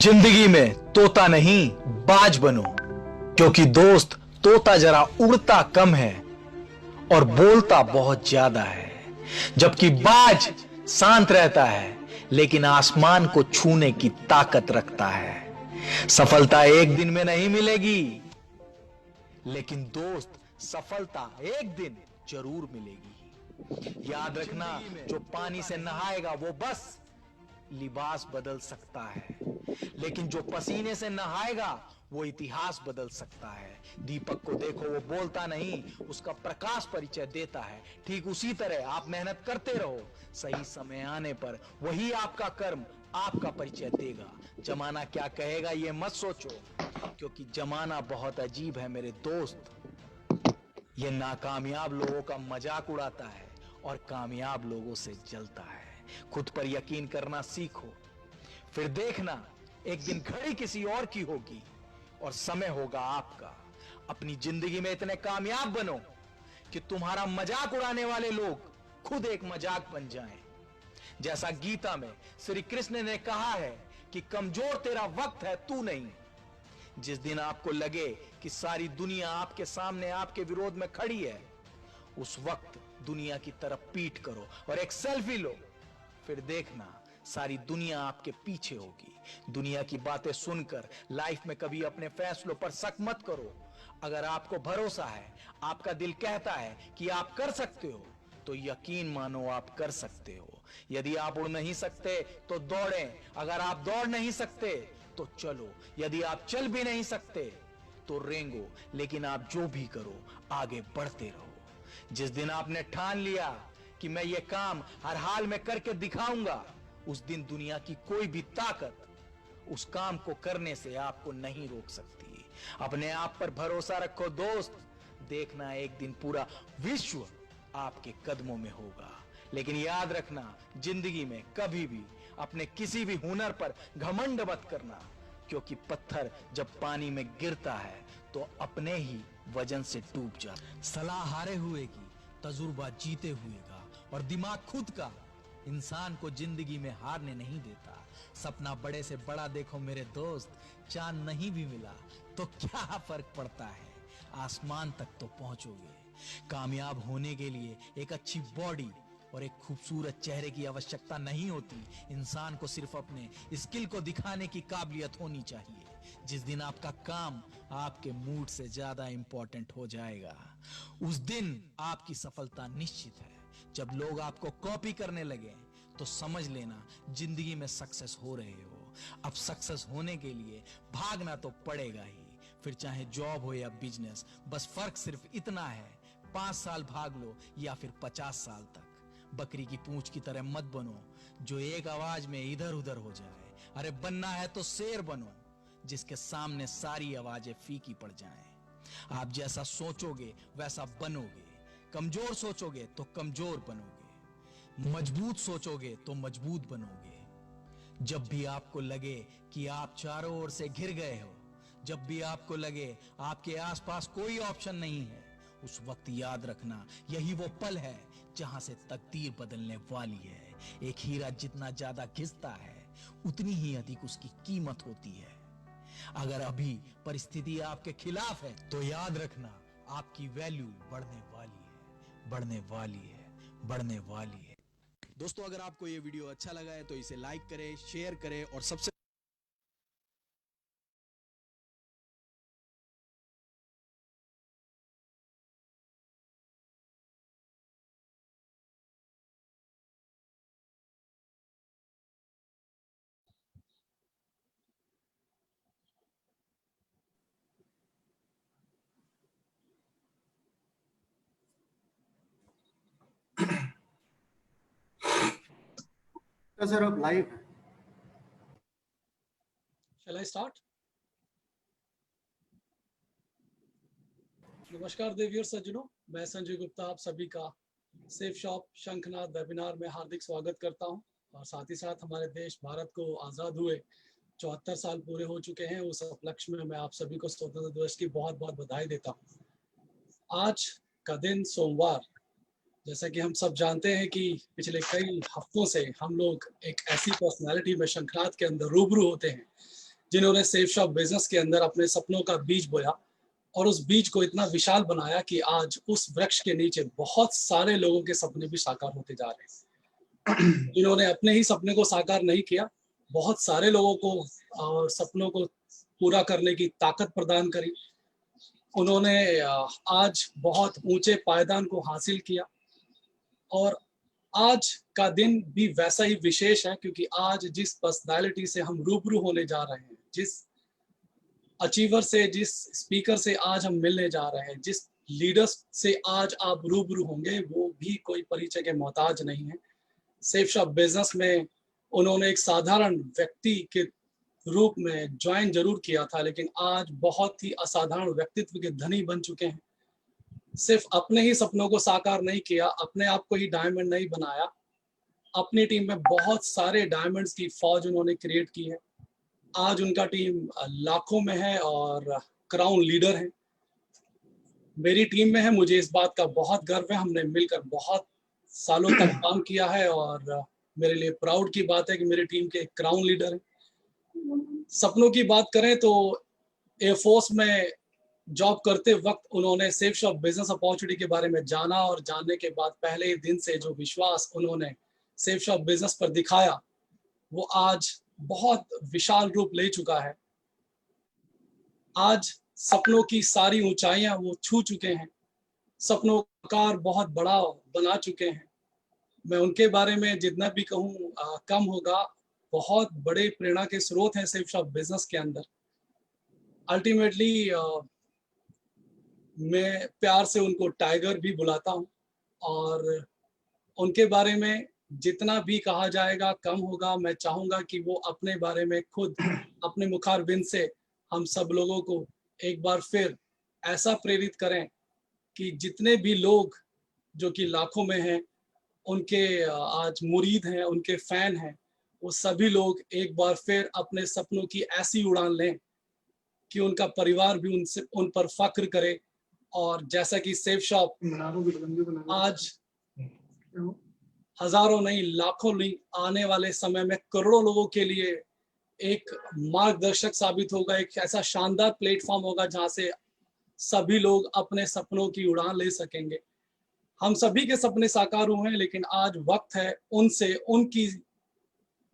जिंदगी में तोता नहीं बाज बनो, क्योंकि दोस्त तोता जरा उड़ता कम है और बोलता बहुत ज्यादा है, जबकि बाज शांत रहता है लेकिन आसमान को छूने की ताकत रखता है। सफलता एक दिन में नहीं मिलेगी, लेकिन दोस्त सफलता एक दिन जरूर मिलेगी। याद रखना, जो पानी से नहाएगा वो बस लिबास बदल सकता है, लेकिन जो पसीने से नहाएगा वो इतिहास बदल सकता है। दीपक को देखो, वो बोलता नहीं, उसका प्रकाश परिचय देता है। ठीक उसी तरह आप मेहनत करते रहो, सही समय आने पर वही आपका कर्म आपका परिचय देगा। जमाना क्या कहेगा ये मत सोचो, क्योंकि जमाना बहुत अजीब है मेरे दोस्त। ये नाकामयाब लोगों का मजाक उड़ाता है और कामयाब लोगों से जलता है। खुद पर यकीन करना सीखो, फिर देखना एक दिन घड़ी किसी और की होगी और समय होगा आपका। अपनी जिंदगी में इतने कामयाब बनो कि तुम्हारा मजाक उड़ाने वाले लोग खुद एक मजाक बन जाएं। जैसा गीता में श्री कृष्ण ने कहा है कि कमजोर तेरा वक्त है, तू नहीं। जिस दिन आपको लगे कि सारी दुनिया आपके सामने आपके विरोध में खड़ी है, उस वक्त दुनिया की तरफ पीठ करो और एक सेल्फी लो। फिर देखना सारी दुनिया आपके पीछे होगी। दुनिया की बातें सुनकर लाइफ में कभी अपने फैसलों पर शक मत करो। अगर आपको भरोसा है, आपका दिल कहता है कि आप कर सकते हो, तो यकीन मानो आप कर सकते हो। यदि आप उड़ नहीं सकते तो दौड़ें, अगर आप दौड़ नहीं सकते तो चलो, यदि आप चल भी नहीं सकते तो रेंगो, लेकिन आप जो भी करो आगे बढ़ते रहो। जिस दिन आपने ठान लिया कि मैं ये काम हर हाल में करके दिखाऊंगा, उस दिन दुनिया की कोई भी ताकत उस काम को करने से आपको नहीं रोक सकती। अपने आप पर भरोसा रखो दोस्त, देखना एक दिन पूरा विश्व आपके कदमों में होगा। लेकिन याद रखना, जिंदगी में कभी भी अपने किसी भी हुनर पर घमंड मत करना, क्योंकि पत्थर जब पानी में गिरता है तो अपने ही वजन से डूब जाता। सलाह हारे हुए की, तजुर्बा जीते हुए का, और दिमाग खुद का इंसान को जिंदगी में हारने नहीं देता। सपना बड़े से बड़ा देखो मेरे दोस्त, चांद नहीं भी मिला तो क्या फर्क पड़ता है, आसमान तक तो पहुंचोगे। कामयाब होने के लिए एक अच्छी बॉडी और एक खूबसूरत चेहरे की आवश्यकता नहीं होती। इंसान को सिर्फ अपने स्किल को दिखाने की काबिलियत होनी चाहिए। जिस दिन आपका काम आपके मूड से ज्यादा इंपॉर्टेंट हो जाएगा, उस दिन आपकी सफलता निश्चित है। जब लोग आपको कॉपी करने लगे तो समझ लेना जिंदगी में सक्सेस हो रहे हो। अब सक्सेस होने के लिए भागना तो पड़ेगा ही, फिर चाहे जॉब हो या बिजनेस। बस फर्क सिर्फ इतना है, 5 साल भाग लो या फिर 50 साल तक। बकरी की पूंछ की तरह मत बनो जो एक आवाज में इधर उधर हो जाए। अरे बनना है तो शेर बनो जिसके सामने सारी आवाजें फीकी पड़ जाएं। आप जैसा सोचोगे वैसा बनोगे। कमजोर सोचोगे तो कमजोर बनोगे, मजबूत सोचोगे तो मजबूत बनोगे। जब भी आपको लगे कि आप चारों ओर से घिर गए हो, जब भी आपको लगे आपके आसपास कोई ऑप्शन नहीं है, उस वक्त याद रखना यही वो पल है जहां से तकदीर बदलने वाली है। एक हीरा जितना ज्यादा घिसता है, उतनी ही अधिक उसकी कीमत होती है। अगर अभी परिस्थिति आपके खिलाफ है तो याद रखना आपकी वैल्यू बढ़ने वाली है, बढ़ने वाली है, बढ़ने वाली है। दोस्तों, अगर आपको ये वीडियो अच्छा लगा है तो इसे लाइक करें, शेयर करें और सबसे तो सर अब लाइव है। Shall I start? नमस्कार देवियों सज्जनों, मैं संजय गुप्ता आप सभी का सेफ शॉप शंखनाद वेबिनार में हार्दिक स्वागत करता हूं। और साथ ही साथ हमारे देश भारत को आज़ाद हुए 74 साल पूरे हो चुके हैं। उस उपलक्ष्य में मैं आप सभी को स्वतंत्रता दिवस की बहुत बहुत बधाई देता हूं। आज का दिन सोमवार, जैसा कि हम सब जानते हैं कि पिछले कई हफ्तों से हम लोग एक ऐसी पर्सनालिटी में शंखनाद के अंदर रूबरू होते हैं जिन्होंने सेफ शॉप बिजनेस के अंदर अपने सपनों का बीज बोया और उस बीज को इतना विशाल बनाया कि आज उस वृक्ष के नीचे बहुत सारे लोगों के सपने भी साकार होते जा रहे हैं। जिन्होंने अपने ही सपने को साकार नहीं किया, बहुत सारे लोगों को सपनों को पूरा करने की ताकत प्रदान करी। उन्होंने आज बहुत ऊंचे पायदान को हासिल किया और आज का दिन भी वैसा ही विशेष है, क्योंकि आज जिस पर्सनालिटी से हम रूबरू होने जा रहे हैं, जिस अचीवर से, जिस स्पीकर से आज हम मिलने जा रहे हैं, जिस लीडर्स से आज आप रूबरू होंगे, वो भी कोई परिचय के मोहताज नहीं है। सेफ शॉप बिजनेस में उन्होंने एक साधारण व्यक्ति के रूप में ज्वाइन जरूर किया था, लेकिन आज बहुत ही असाधारण व्यक्तित्व के धनी बन चुके हैं। सिर्फ अपने ही सपनों को साकार नहीं किया, अपने आप को ही डायमंड नहीं बनाया, अपनी टीम में बहुत सारे डायमंड्स की फौज उन्होंने क्रिएट की है। आज उनका टीम लाखों में है और क्राउन लीडर है। मेरी टीम में है, मुझे इस बात का बहुत गर्व है। हमने मिलकर बहुत सालों तक काम किया है और मेरे लिए प्राउड की बात है कि मेरी टीम के क्राउन लीडर हैं। सपनों की बात करें तो एयरफोर्स में जॉब करते वक्त उन्होंने सेफ शॉप बिजनेस अपॉर्चुनिटी के बारे में जाना और जानने के बाद पहले ही दिन से जो विश्वास उन्होंने सेफ शॉप बिजनेस पर दिखाया, वो आज बहुत विशाल रूप ले चुका है। आज सपनों की सारी ऊंचाइयां वो छू चुके हैं, सपनों का आकार बहुत बड़ा बना चुके हैं। मैं उनके बारे में जितना भी कहूँ कम होगा। बहुत बड़े प्रेरणा के स्रोत हैं सेफ शॉप बिजनेस के अंदर। अल्टीमेटली मैं प्यार से उनको टाइगर भी बुलाता हूँ और उनके बारे में जितना भी कहा जाएगा कम होगा। मैं चाहूँगा कि वो अपने बारे में खुद अपने मुखारबिंद से हम सब लोगों को एक बार फिर ऐसा प्रेरित करें कि जितने भी लोग जो कि लाखों में हैं, उनके आज मुरीद हैं, उनके फैन हैं, वो सभी लोग एक बार फिर अपने सपनों की ऐसी उड़ान लें कि उनका परिवार भी उनसे उन पर फख्र करे। और जैसा कि सेफ शॉप आज हजारों नहीं, लाखों नहीं, आने वाले समय में करोड़ों लोगों के लिए एक मार्गदर्शक साबित होगा, एक ऐसा शानदार प्लेटफॉर्म होगा जहां से सभी लोग अपने सपनों की उड़ान ले सकेंगे। हम सभी के सपने साकार हुए हैं, लेकिन आज वक्त है उनसे उनकी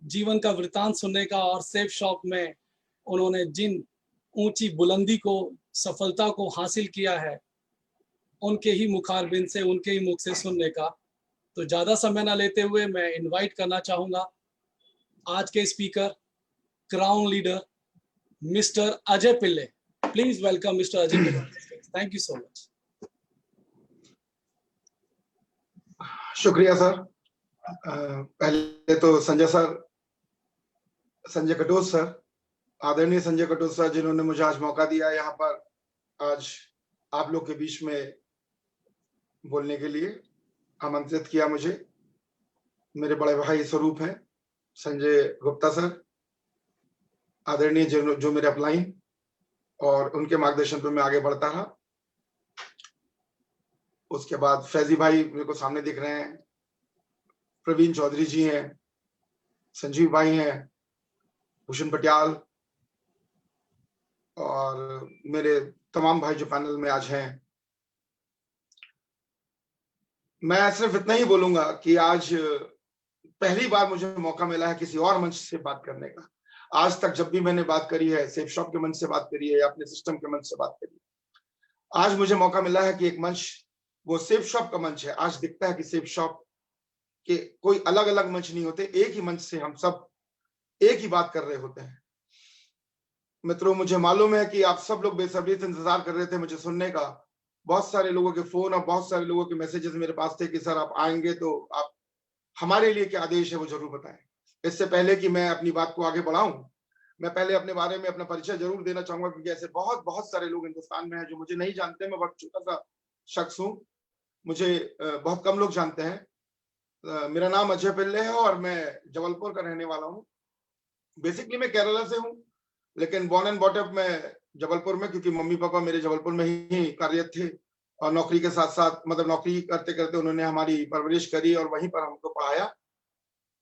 जीवन का वृतांत सुनने का और सेफ शॉप में उन्होंने जिन ऊंची बुलंदी को, सफलता को हासिल किया है, उनके ही मुखारबिंद से, उनके ही मुख से सुनने का। तो ज्यादा समय ना लेते हुए मैं इनवाइट करना चाहूंगा आज के speaker, crown leader mister Ajay Pillai. Please welcome mister Ajay Pillai. Thank you so much. शुक्रिया सर। पहले तो संजय कटोच सर, आदरणीय संजय कटोच सर, जिन्होंने मुझे आज मौका दिया यहाँ पर आज आप लोग के बीच में बोलने के लिए, आमंत्रित किया मुझे। मेरे बड़े भाई स्वरूप हैं संजय गुप्ता सर, आदरणीय जो मेरे अपलाइन, और उनके मार्गदर्शन पर मैं आगे बढ़ता रहा। उसके बाद फैजी भाई मेरे को सामने दिख रहे हैं, प्रवीण चौधरी जी हैं, संजीव भाई हैं, भूषण पटियाल, और मेरे तमाम भाई जो पैनल में आज हैं। मैं सिर्फ इतना ही बोलूंगा कि आज पहली बार मुझे मौका मिला है किसी और मंच से बात करने का। आज तक जब भी मैंने बात करी है, सेफ शॉप के मंच से बात करी है या अपने सिस्टम के मंच से बात करी है, आज मुझे मौका मिला है कि एक मंच, वो सेफ शॉप का मंच है। आज दिखता है कि सेफ शॉप के कोई अलग अलग मंच नहीं होते, एक ही मंच से हम सब एक ही बात कर रहे होते हैं। मित्रों, मुझे मालूम है कि आप सब लोग बेसब्री से इंतजार कर रहे थे मुझे सुनने का। बहुत सारे लोगों के फोन और बहुत सारे लोगों के मैसेजेस मेरे पास थे कि सर आप आएंगे तो आप हमारे लिए क्या आदेश है वो जरूर बताएं। इससे पहले कि मैं अपनी बात को आगे बढ़ाऊं, मैं पहले अपने बारे में अपना परिचय जरूर देना चाहूंगा, क्योंकि ऐसे बहुत सारे लोग हिंदुस्तान में हैं जो मुझे नहीं जानते। मैं बहुत छोटा सा शख्स हूँ, मुझे बहुत कम लोग जानते हैं। मेरा नाम अजय पिल्ले है और मैं जबलपुर का रहने वाला हूँ। बेसिकली मैं केरला से हूँ, लेकिन बॉर्न एंड बॉट अप मैं जबलपुर में, क्योंकि मम्मी पापा मेरे जबलपुर में ही कार्यरत थे और नौकरी के साथ साथ, मतलब नौकरी करते करते उन्होंने हमारी परवरिश करी और वहीं पर हमको पढ़ाया।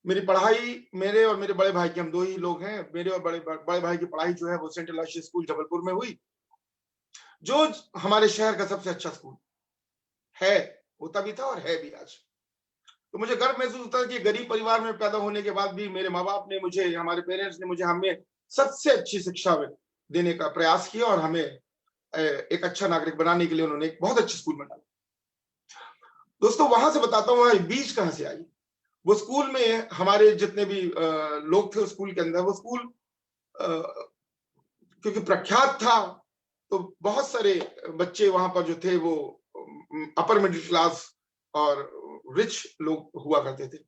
मेरी पढ़ाई, मेरे और मेरे बड़े भाई की, हम दो ही लोग हैं, मेरे और बड़े भाई की पढ़ाई जो है वो सेंट्रल आशिया स्कूल जबलपुर में हुई, जो हमारे शहर का सबसे अच्छा स्कूल है, होता भी था और है भी आज। तो मुझे गर्व महसूस होता है कि गरीब परिवार में पैदा होने के बाद भी मेरे माँ बाप ने मुझे, हमारे पेरेंट्स ने मुझे, हमें सबसे अच्छी शिक्षा देने का प्रयास किया और हमें एक अच्छा नागरिक बनाने के लिए उन्होंने एक बहुत अच्छे स्कूल में डाला। दोस्तों, वहां से बताता हूँ बीज कहां से आई। वो स्कूल में हमारे जितने भी लोग थे उस स्कूल के अंदर, वो स्कूल क्योंकि प्रख्यात था, तो बहुत सारे बच्चे वहां पर जो थे वो अपर मिडिल क्लास और रिच लोग हुआ करते थे,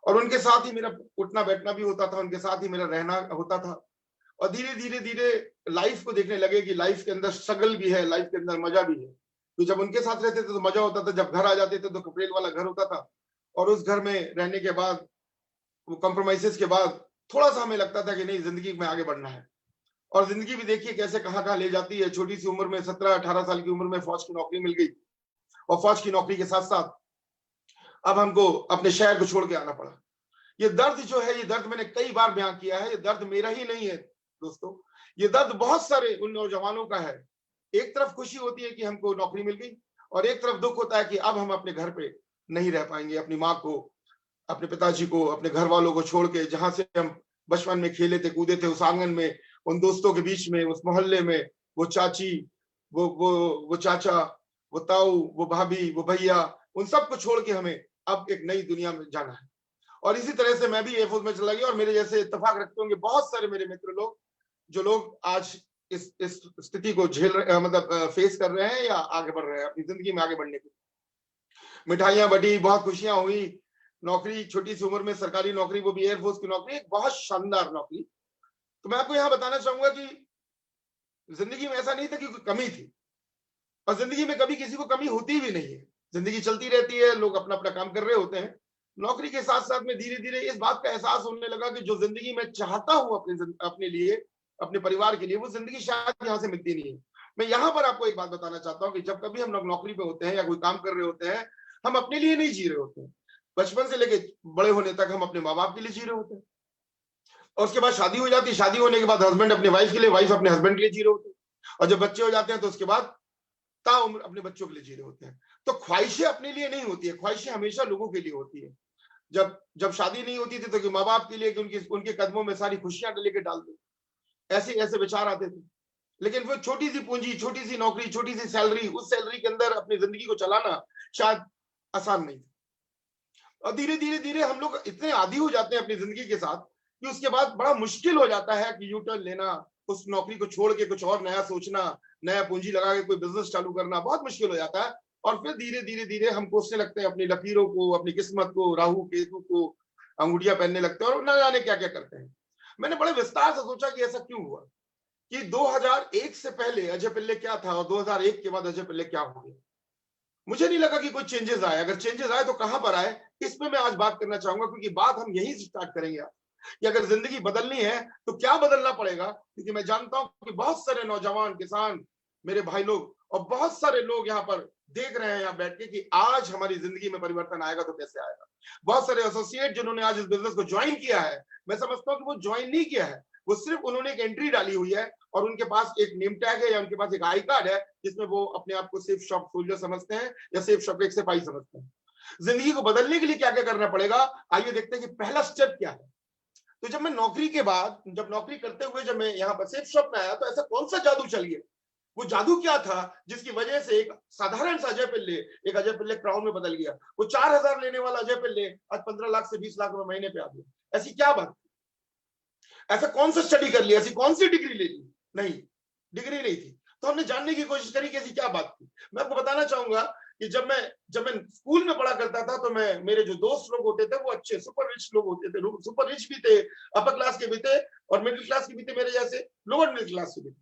और उनके साथ ही मेरा उठना बैठना भी होता था, उनके साथ ही मेरा रहना होता था। और धीरे धीरे धीरे लाइफ को देखने लगे कि लाइफ के अंदर स्ट्रगल भी है, लाइफ के अंदर मजा भी है। तो जब उनके साथ रहते थे तो मजा होता था, जब घर आ जाते थे तो कपड़ेल वाला घर होता था, और उस घर में रहने के बाद, वो कॉम्प्रोमाइजेस के बाद, थोड़ा सा हमें लगता था कि नहीं, जिंदगी में आगे बढ़ना है। और जिंदगी भी देखिए कैसे कहाँ कहाँ ले जाती है। छोटी सी उम्र में, 17-18 साल की उम्र में फौज की नौकरी मिल गई, और फौज की नौकरी के साथ साथ अब हमको अपने शहर को छोड़ के आना पड़ा। ये दर्द जो है, ये दर्द मैंने कई बार बयां किया है, ये दर्द मेरा ही नहीं है दोस्तों, ये दर्द बहुत सारे उन नौजवानों का है। एक तरफ खुशी होती है कि हमको नौकरी मिल गई, और एक तरफ दुख होता है कि अब हम अपने घर पे नहीं रह पाएंगे, अपनी माँ को, अपने पिताजी को, अपने घर वालों को छोड़ के, जहां से हम बचपन में खेले थे, कूदे थे, उस आंगन में, उन दोस्तों के बीच में, उस मोहल्ले में, वो चाची, वो चाचा, वो ताऊ, वो भाभी, वो भैया, उन सबको छोड़ के हमें अब एक नई दुनिया में जाना है। और इसी तरह से मैं भी एयरफोर्स में चला गया, और मेरे जैसे इत्तेफाक रखते होंगे बहुत सारे मेरे मित्र लोग, जो लोग आज इस स्थिति को झेल रहे, मतलब फेस कर रहे हैं या आगे बढ़ रहे हैं अपनी जिंदगी में आगे बढ़ने की। मिठाइयां बटी, बहुत खुशियां हुई, नौकरी, छोटी सी उम्र में सरकारी नौकरी, वो भी एयरफोर्स की नौकरी, एक बहुत शानदार नौकरी। तो मैं आपको यहां बताना चाहूंगा कि जिंदगी में ऐसा नहीं था कि कोई कमी थी, और जिंदगी में कभी किसी को कमी होती भी नहीं है। जिंदगी चलती रहती है, लोग अपना अपना काम कर रहे होते हैं। नौकरी के साथ साथ में धीरे धीरे इस बात का एहसास होने लगा कि जो जिंदगी में चाहता हूं अपने लिए, अपने परिवार के लिए, वो जिंदगी शायद यहाँ से मिलती नहीं है। मैं यहाँ पर आपको एक बात बताना चाहता हूँ कि जब कभी हम लोग नौकरी पे होते हैं या कोई काम कर रहे होते हैं, हम अपने लिए नहीं जी रहे होते हैं। बचपन से लेके बड़े होने तक हम अपने माँ बाप के लिए जी रहे होते हैं, और उसके बाद शादी हो जाती है, शादी होने के बाद हस्बैंड अपने वाइफ के लिए, वाइफ अपने हस्बैंड के लिए जी रहे होते हैं, और जब बच्चे हो जाते हैं तो उसके बाद ताउम्र अपने बच्चों के लिए जी रहे होते हैं। तो ख्वाहिशें अपने लिए नहीं होती है, ख्वाहिशें हमेशा लोगों के लिए होती है। जब शादी नहीं होती थी तो माँ बाप के लिए, कि उनके कदमों में सारी खुशियां लेके डाल दो, ऐसे ऐसे विचार आते थे। लेकिन वो छोटी सी पूंजी, छोटी सी नौकरी, छोटी सी सैलरी, उस सैलरी के अंदर अपनी जिंदगी को चलाना शायद आसान नहीं था। और धीरे धीरे धीरे हम लोग इतने आदी हो जाते हैं अपनी जिंदगी के साथ कि उसके बाद बड़ा मुश्किल हो जाता है कि यू टर्न लेना, उस नौकरी को छोड़ के कुछ और नया सोचना, नया पूंजी लगा के कोई बिजनेस चालू करना बहुत मुश्किल हो जाता है। और फिर धीरे धीरे धीरे हम कोसने लगते हैं अपनी लकीरों को, अपनी किस्मत को, राहु केतु को अंगूठियां पहनने लगते हैं, और न जाने क्या क्या करते हैं। मैंने बड़े विस्तार से सोचा कि ऐसा क्यों हुआ, कि 2001 से पहले अजय पिल्ले क्या था और 2001 के बाद अजय पिल्ले क्या हो गया। मुझे नहीं लगा कि कोई चेंजेस आए। अगर चेंजेस आए तो कहां पर आए, इस पे मैं आज बात करना चाहूंगा, क्योंकि बात हम यहीं से स्टार्ट करेंगे कि अगर जिंदगी बदलनी है तो क्या बदलना पड़ेगा। क्योंकि मैं जानता हूं कि बहुत सारे नौजवान, किसान, मेरे भाई लोग, और बहुत सारे लोग यहाँ पर देख रहे हैं यहाँ बैठ के कि आज हमारी जिंदगी में परिवर्तन आएगा तो कैसे आएगा। बहुत सारे एसोसिएट जिन्होंने आज इस बिजनेस को ज्वाइन किया है, मैं समझता हूं कि वो ज्वाइन नहीं किया है, वो सिर्फ उन्होंने एक एंट्री डाली हुई है, और उनके पास एक नेम टैग है या उनके पास एक आई कार्ड है, जिसमें वो अपने आप को सेफ शॉप सोल्जर समझते हैं या सेफ शॉप एक सिपाही समझते हैं। जिंदगी को बदलने के लिए क्या क्या करना पड़ेगा, आइए देखते हैं कि पहला स्टेप क्या है। तो जब मैं नौकरी के बाद, जब नौकरी करते हुए जब मैं यहाँ पर सेफ शॉप में आया, तो ऐसा कौन सा जादू चल गया, वो जादू क्या था जिसकी वजह से एक साधारण सा अजय पिल्ले, एक अजय पिल्ले क्राउन में बदल गया। वो 4000 लेने वाला अजय पिल्ले आज 15 लाख से 20 लाख रुपए महीने पे आ गया। ऐसी क्या बात, ऐसा कौन सा स्टडी कर लिया, ऐसी कौन सी डिग्री ले ली? नहीं, डिग्री नहीं थी। तो हमने जानने की कोशिश करी कि ऐसी क्या बात थी। मैं आपको बताना चाहूंगा कि जब मैं स्कूल में पढ़ा करता था, तो मेरे जो दोस्त लोग होते थे वो अच्छे सुपर रिच लोग होते थे। सुपर रिच भी थे, अपर क्लास के भी थे, और मिडिल क्लास के भी थे, मेरे जैसे लोअर मिडिल क्लास के भी थे।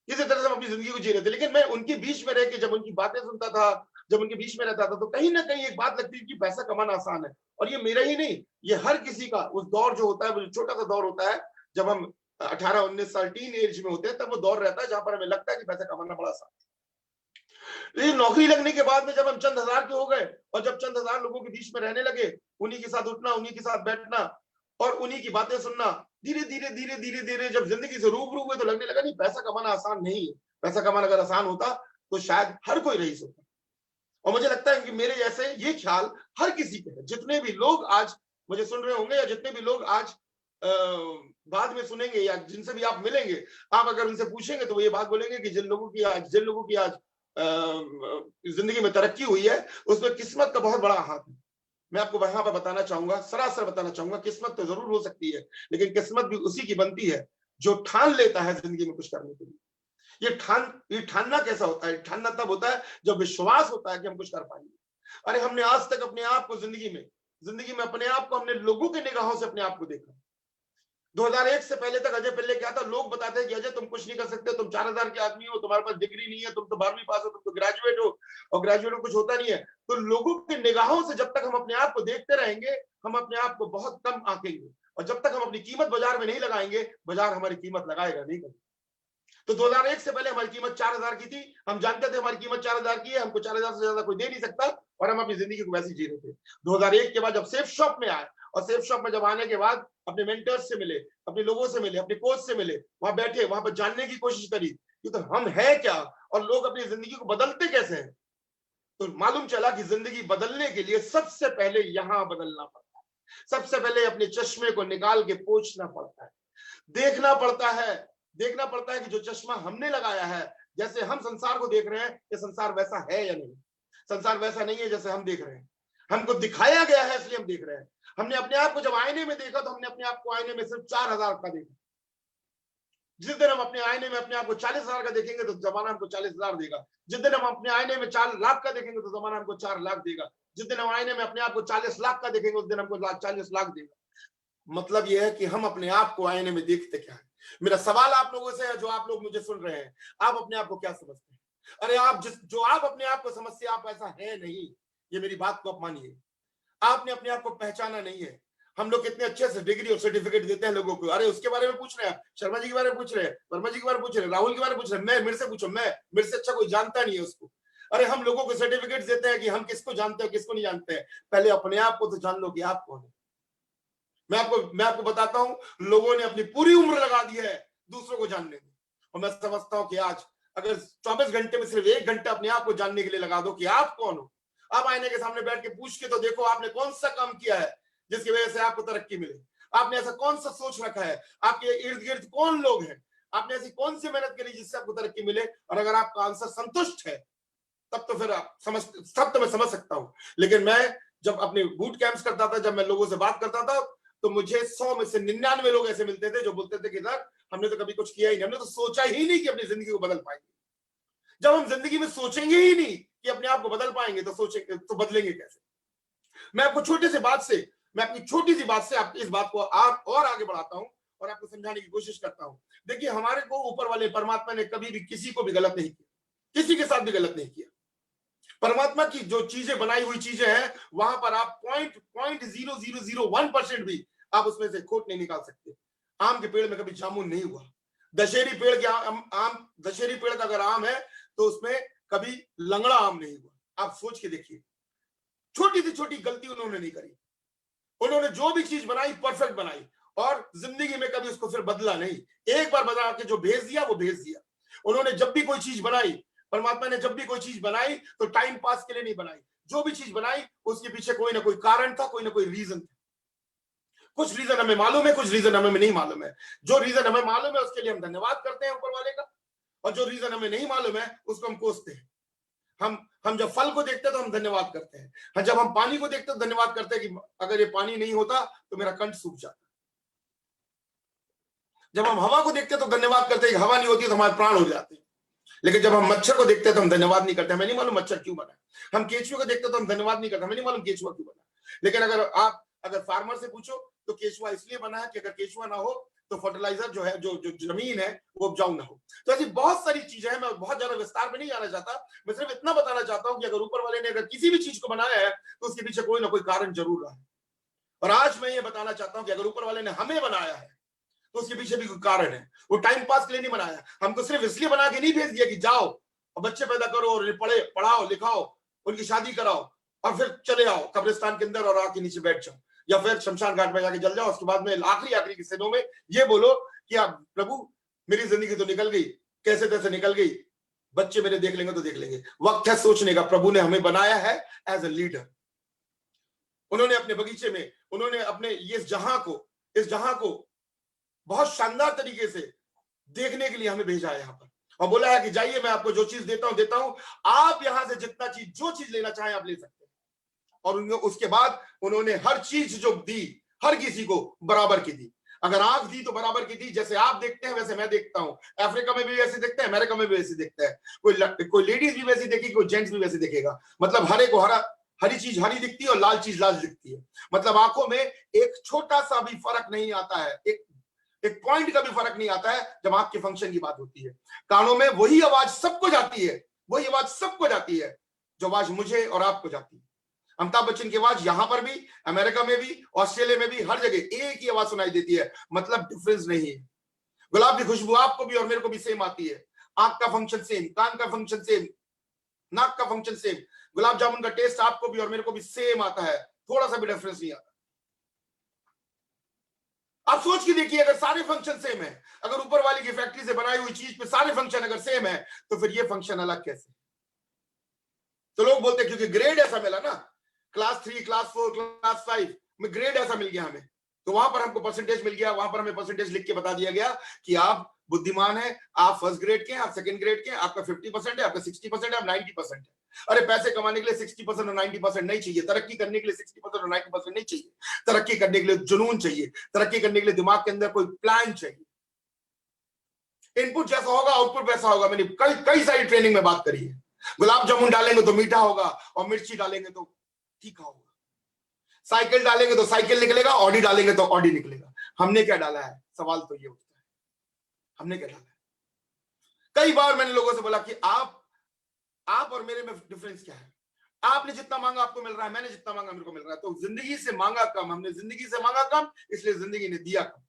इसी तरह से हम अपनी जिंदगी को जी रहे थे। लेकिन मैं उनके बीच में रह के जब उनकी बातें सुनता था, जब उनके बीच में रहता था, तो कहीं ना कहीं एक बात लगती थी कि पैसा कमाना आसान है। और ये मेरा ही नहीं, ये हर किसी का उस दौर जो होता है, वो जो छोटा सा दौर होता है, जब हम 18-19 साल टीन एज में होते हैं, तब वो दौर रहता है जहां पर हमें लगता है कि पैसा कमाना बड़ा आसान है। लेकिन नौकरी लगने के बाद में जब हम चंद हजार के हो गए और जब चंद हजार लोगों के बीच में रहने लगे, उन्हीं के साथ उठना, उन्हीं के साथ बैठना और उन्हीं की बातें सुनना, धीरे धीरे धीरे धीरे धीरे जब जिंदगी से रूबरू हुए तो लगने लगा नहीं, पैसा कमाना आसान नहीं है। पैसा कमाना अगर आसान होता तो शायद हर कोई रईस होता। और मुझे लगता है कि मेरे जैसे ये ख्याल हर किसी के है। जितने भी लोग आज मुझे सुन रहे होंगे या जितने भी लोग आज बाद में सुनेंगे या जिनसे भी आप मिलेंगे, आप अगर उनसे पूछेंगे तो वो ये बात बोलेंगे कि जिन लोगों की आज जिंदगी में तरक्की हुई है उसमें किस्मत का बहुत बड़ा हाथ है। मैं आपको वहां पर बताना चाहूंगा, सरासर बताना चाहूंगा, किस्मत तो जरूर हो सकती है, लेकिन किस्मत भी उसी की बनती है जो ठान लेता है जिंदगी में कुछ करने के लिए। ये ठानना कैसा होता है? ठानना तब होता है जब विश्वास होता है कि हम कुछ कर पाएंगे। अरे हमने आज तक अपने आप को जिंदगी में अपने आप को हमने लोगों के निगाहों से अपने आप को देखा। 2001 से पहले तक अजय पहले क्या था, लोग बताते हैं कि अजय तुम कुछ नहीं कर सकते, तुम 4000 के आदमी हो, तुम्हारे पास डिग्री नहीं है, तुम तो 12वीं पास हो, तुम तो ग्रेजुएट हो, और ग्रेजुएट में कुछ होता नहीं है। तो लोगों के निगाहों से जब तक हम अपने आप को देखते रहेंगे, हम अपने आप को बहुत कम आंकेंगे, और जब तक हम अपनी कीमत बाजार में नहीं लगाएंगे, बाजार हमारी कीमत लगाएगा नहीं कभी। तो 2001 से पहले हमारी कीमत 4000 की थी, हम जानते थे हमारी कीमत 4000 की है, हमको 4000 से ज्यादा कोई दे नहीं सकता, और हम अपनी जिंदगी को वैसे जी रहे थे। 2001 के बाद जब सेफ शॉप में आए, और सेफ शॉप में जब आने के बाद अपने मेंटर्स से मिले, अपने लोगों से मिले, अपने कोच से मिले, वहां बैठे, वहां पर जानने की कोशिश करी कि तो हम है क्या और लोग अपनी जिंदगी को बदलते कैसे हैं, तो मालूम चला कि जिंदगी बदलने के लिए सबसे पहले यहां बदलना पड़ता है। सबसे पहले अपने चश्मे को निकाल के पोंछना पड़ता है, देखना पड़ता है कि जो चश्मा हमने लगाया है, जैसे हम संसार को देख रहे हैं, ये संसार वैसा है या नहीं। संसार वैसा नहीं है जैसे हम देख रहे हैं, हमको दिखाया गया है इसलिए हम देख रहे हैं। हमने अपने आप को जब आईने में देखा तो हमने अपने आप को आईने में सिर्फ 4000 का देखा। जिस दिन हम अपने आईने में अपने आप को 40,000 का देखेंगे तो जमाना हमको 40,000 देगा। जिस दिन हम अपने आईने में 4 लाख का देखेंगे तो जमाना हमको 4 लाख देगा। जिस दिन हम आईने में अपने आप को 40 लाख का देखेंगे उस दिन हमको 40 लाख देगा। मतलब यह है कि हम अपने आप को आईने में देखते क्या है। मेरा सवाल आप लोगों से है, जो आप लोग मुझे सुन रहे हैं, आप अपने आप को क्या समझते हैं? अरे आप अपने आप को समझते, आप ऐसा है नहीं, ये मेरी बात को आप मानिए। आपने अपने आप को पहचाना नहीं है। हम लोग कितने अच्छे से डिग्री और सर्टिफिकेट देते हैं लोगों को, अरे उसके बारे में पूछ रहे हैं, शर्मा जी के बारे में पूछ रहे हैं, वर्मा जी के बारे में पूछ रहे हैं, राहुल के बारे में पूछ रहे हैं, मेरे से पूछो, मेरे से अच्छा कोई जानता नहीं है उसको। अरे हम लोगों को सर्टिफिकेट देते हैं कि हम किसको जानते हैं किसको नहीं जानते हैं। पहले अपने आप को तो जान लो कि आप कौन है। मैं आपको बताता हूं, लोगों ने अपनी पूरी उम्र लगा दी है दूसरों को जानने में, और मैं समझता हूं कि आज अगर 24 घंटे में सिर्फ 1 घंटा अपने आप को जानने के लिए लगा दो कि आप कौन हो, आप आईने के सामने बैठ के पूछ के तो देखो आपने कौन सा काम किया है जिसकी वजह से आपको तरक्की मिले। आपने ऐसा कौन सा सोच रखा है, आपके इर्द गिर्द कौन लोग हैं, आपने ऐसी कौन सी मेहनत करी जिससे आपको तरक्की मिले। और अगर आपका आंसर संतुष्ट है तब तो फिर आप सब तो मैं समझ सकता हूं। लेकिन मैं जब अपने बूट कैंप्स करता था, जब मैं लोगों से बात करता था, तो मुझे 100 में से 99 लोग ऐसे मिलते थे जो बोलते थे कि सर हमने तो कभी कुछ किया ही नहीं, हमने तो सोचा ही नहीं कि अपनी जिंदगी को बदल पाएंगे। जब हम जिंदगी में सोचेंगे ही नहीं कि अपने आप को बदल पाएंगे तो बदलेंगे कैसे। मैं अपनी छोटी सी बात से आप इस बात को और आगे बढ़ाता हूं और आपको समझाने की कोशिश करता हूं। देखिए, हमारे को ऊपर वाले परमात्मा ने कभी भी किसी को भी गलत नहीं किया, किसी के साथ भी गलत नहीं किया। परमात्मा की जो चीजें बनाई हुई चीजें हैं, वहां पर आप 0.0001% भी आप उसमें से खोट नहीं निकाल सकते। आम के पेड़ में कभी जामुन नहीं हुआ, दशहरी पेड़ का अगर आम है तो उसमें कभी लंगड़ा आम नहीं हुआ। आप सोच के देखिए, छोटी से छोटी गलती उन्होंने नहीं करी। उन्होंने जो भी चीज बनाई परफेक्ट बनाई, और जिंदगी में कभी उसको फिर बदला नहीं। एक बार बदला के जो भेज दिया वो भेज दिया। उन्होंने जब भी कोई चीज बनाई, परमात्मा ने जब भी कोई चीज बनाई तो टाइम पास के लिए नहीं बनाई। जो भी चीज बनाई उसके पीछे कोई ना कोई कारण था, कोई ना कोई रीजन था। कुछ रीजन हमें मालूम है, कुछ रीजन हमें नहीं मालूम है। जो रीजन हमें मालूम है उसके लिए हम धन्यवाद करते हैं ऊपर वाले का, और जो रीजन हमें नहीं मालूम है उसको हम कोसते हैं। हम जब फल को देखते हैं तो हम धन्यवाद करते हैं, जब हम पानी को देखते हैं तो धन्यवाद करते हैं कि अगर ये पानी नहीं होता तो मेरा कंठ सूख जाता। जब हम हवा को देखते हैं तो धन्यवाद करते हैं कि हवा नहीं होती तो हमारे प्राण हो जाते हैं। लेकिन जब हम मच्छर को देखते हैं तो हम धन्यवाद नहीं करते, हमें नहीं मालूम मच्छर क्यों बना। हम केचुए को देखते हैं तो हम धन्यवाद नहीं करते, हमें नहीं मालूम केचुआ क्यों बना। लेकिन अगर फार्मर से पूछो तो केचुआ इसलिए बना है कि अगर केचुआ ना हो तो फर्टिलाइजर जो है, जो जमीन है वो उपजाऊ ना हो। तो ऐसी बहुत सारी चीजें हैं, मैं बहुत ज्यादा विस्तार में नहीं जाना चाहता। मैं सिर्फ इतना बताना चाहता हूं कि अगर ऊपर वाले ने अगर किसी भी चीज को बनाया है तो उसके पीछे कोई ना कोई कारण जरूर रहा है। और आज मैं ये बताना चाहता हूं कि अगर ऊपर वाले ने हमें बनाया है तो उसके पीछे भी कोई कारण है। वो टाइम पास के लिए नहीं बनाया, हमको सिर्फ इसलिए बना के नहीं भेज दिया कि जाओ और बच्चे पैदा करो और पढ़ाओ लिखाओ, उनकी शादी कराओ और फिर चले आओ कब्रिस्तान के अंदर और आग के नीचे बैठ जाओ या फिर शमशान घाट में जाके जल जाओ। उसके बाद में आखिरी के दिनों में ये बोलो कि आप प्रभु मेरी जिंदगी तो निकल गई, कैसे तैसे निकल गई, बच्चे मेरे देख लेंगे तो देख लेंगे। वक्त है सोचने का, प्रभु ने हमें बनाया है एज ए लीडर। उन्होंने अपने बगीचे में, उन्होंने अपने इस जहां को बहुत शानदार तरीके से देखने के लिए हमें भेजा है यहाँ पर और बोला है कि जाइए मैं आपको जो चीज देता हूं, आप यहां से जो चीज लेना चाहें आप ले सकते हैं। और उसके बाद उन्होंने हर चीज जो दी हर किसी को बराबर की दी। अगर आंख दी तो बराबर की दी, जैसे आप देखते हैं वैसे मैं देखता हूं। अफ्रीका में भी वैसे देखते हैं, अमेरिका में भी वैसे देखता है, कोई लेडीज भी वैसी देखेगी, कोई जेंट्स भी वैसे देखेगा। मतलब हरे को हरी चीज हरी दिखती है और लाल चीज लाल दिखती है। मतलब आंखों में एक छोटा सा भी फर्क नहीं आता है, एक पॉइंट का भी फर्क नहीं आता है जब आंख के फंक्शन की बात होती है। कानों में वही आवाज सबको जाती है, जो आवाज मुझे और आपको जाती है। अमिताभ बच्चन की आवाज यहां पर भी, अमेरिका में भी, ऑस्ट्रेलिया में भी, हर जगह एक ही आवाज सुनाई देती है, मतलब डिफरेंस नहीं है। गुलाब की खुशबू आपको भी और मेरे को भी सेम आती है। आंख का फंक्शन सेम, कान का फंक्शन सेम, नाक का फंक्शन सेम। गुलाब जामुन का टेस्ट आपको भी और मेरे को भी सेम आता है, थोड़ा सा भी डिफरेंस नहीं आता। आप सोच के देखिए, अगर सारे फंक्शन सेम है, अगर ऊपर वाली की फैक्ट्री से बनाई हुई चीज पे सारे फंक्शन अगर सेम है, तो फिर ये फंक्शन अलग कैसे? तो लोग बोलते हैं क्योंकि ग्रेड ऐसा मिला ना, क्लास 3, क्लास 4, क्लास 5 में ग्रेड ऐसा मिल गया हमें, तो वहां पर हमको परसेंटेज मिल गया, वहां पर हमें परसेंटेज लिख के बता दिया गया कि आप बुद्धिमान है, आप फर्स्ट ग्रेड के हैं, आप सेकंड ग्रेड के हैं, आपका 50% है, आपका 60% है, आप 90% है। अरे पैसे कमाने के लिए 60% और 90% नहीं चाहिए, तरक्की करने के लिए 60% और 90% नहीं चाहिए। तरक्की करने के लिए जुनून चाहिए, तरक्की करने के लिए दिमाग के अंदर कोई प्लान चाहिए। इनपुट जैसा होगा आउटपुट वैसा होगा। मैंने कई सारी ट्रेनिंग में बात करी है। गुलाब जामुन डालेंगे तो मीठा होगा और मिर्ची डालेंगे तो तीखा होगा। साइकिल डालेंगे तो साइकिल निकलेगा, ऑडी डालेंगे तो ऑडी निकलेगा। हमने क्या डाला है? सवाल तो ये उठता है, हमने क्या डाला है? कई बार मैंने लोगों से बोला कि आप और मेरे में डिफरेंस क्या है? आपने जितना मांगा आपको मिल रहा है, मैंने जितना मांगा मेरे को मिल रहा है। तो जिंदगी से मांगा कम, हमने जिंदगी से मांगा कम, इसलिए जिंदगी ने दिया कम।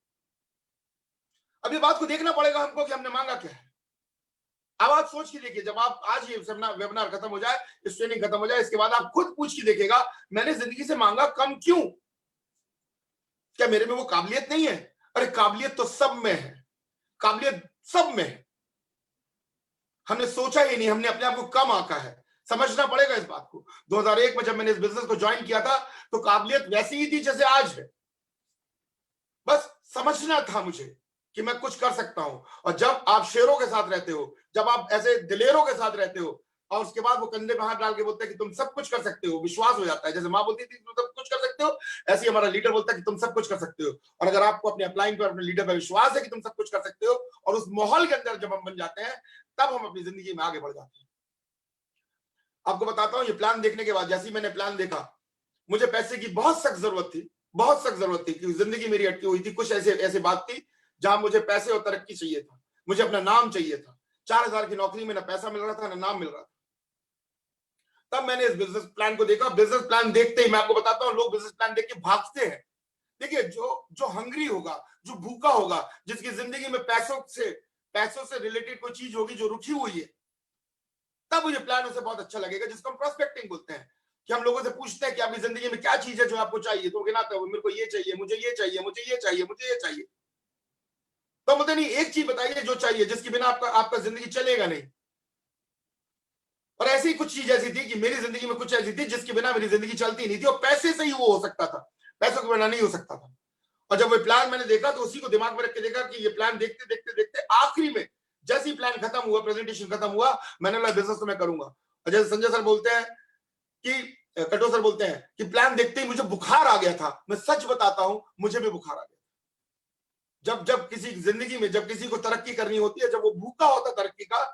अब ये बात को देखना पड़ेगा हमको कि हमने मांगा क्या है। अब आप सोच के देखिए, जब आप आज ये वेबिनार खत्म हो जाए, इस ट्रेनिंग खत्म हो जाए, इसके बाद आप खुद पूछ के देखिएगा, मैंने जिंदगी से मांगा कम क्यों? क्या मेरे में वो काबिलियत नहीं है? अरे काबिलियत तो सब में है, काबिलियत सब में है। हमने सोचा ही नहीं, हमने अपने आप को कम आंका है। समझना पड़ेगा इस बात को। 2001 में जब मैंने इस बिजनेस को ज्वाइन किया था तो काबिलियत वैसी ही थी जैसे आज है। बस समझना था मुझे कि मैं कुछ कर सकता हूं। और जब आप शेरों के साथ रहते हो, जब आप ऐसे दिलेरों के साथ रहते हो और उसके बाद वो कंधे पे हाथ डाल के बोलते हैं कि तुम सब कुछ कर सकते हो, विश्वास हो जाता है। जैसे माँ बोलती थी तुम सब कुछ कर सकते हो, ऐसे ही हमारा लीडर बोलता है कि तुम सब कुछ कर सकते हो। और अगर आपको अपने अपलाइन पर, अपने लीडर पर विश्वास है कि तुम सब कुछ कर सकते हो, और उस माहौल के अंदर जब हम बन जाते हैं, तब हम अपनी जिंदगी में आगे बढ़ जाते हैं। आपको बताता हूँ, ये प्लान देखने के बाद, जैसे ही मैंने प्लान देखा, मुझे पैसे की बहुत सख्त जरूरत थी, बहुत सख्त जरूरत थी, क्योंकि जिंदगी मेरी अटकी हुई थी। कुछ ऐसे बात थी जहां मुझे पैसे और तरक्की चाहिए था, मुझे अपना नाम चाहिए था। 4000 की नौकरी में ना पैसा मिल रहा था ना नाम मिल रहा था। तब मैंने इस बिजनेस प्लान को देखा। बिजनेस प्लान देखते ही, मैं आपको बताता हूँ, लोग बिजनेस प्लान देख के भागते हैं। देखिए, जो हंग्री होगा, जो भूखा होगा, जिसकी जिंदगी में पैसों से रिलेटेड कोई चीज होगी जो रुकी हुई है, तब मुझे प्लान उसे बहुत अच्छा लगेगा, जिसको हम प्रोस्पेक्टिंग बोलते हैं। कि हम लोगों से पूछते हैं कि आपकी जिंदगी में क्या चीज है जो आपको चाहिए, तो गिनाते हो, मेरे को ये चाहिए, मुझे ये चाहिए, मुझे ये चाहिए, मुझे ये चाहिए। तो मुझे नहीं, एक चीज बताइए जो चाहिए, जिसके बिना आपका जिंदगी चलेगा नहीं। और ऐसी कुछ चीज ऐसी थी कि मेरी जिंदगी में कुछ ऐसी थी जिसके बिना मेरी जिंदगी चलती नहीं थी, और पैसे से ही वो हो सकता था, पैसों के बिना नहीं हो सकता था। और जब वो प्लान मैंने देखा तो उसी को दिमाग में रख के देखा कि ये प्लान देखते देखते देखते आखिरी में जैसे ही प्लान खत्म हुआ, प्रेजेंटेशन खत्म हुआ, मैंने बोला बिजनेस तो मैं करूंगा। और जैसे संजय सर बोलते हैं कि, कटो सर बोलते हैं कि प्लान देखते ही मुझे बुखार आ गया था। मैं सच बताता हूं, मुझे भी बुखार आ गया। जब किसी जिंदगी में, जब किसी को तरक्की करनी होती है, जब वो भूखा होता है तरक्की का,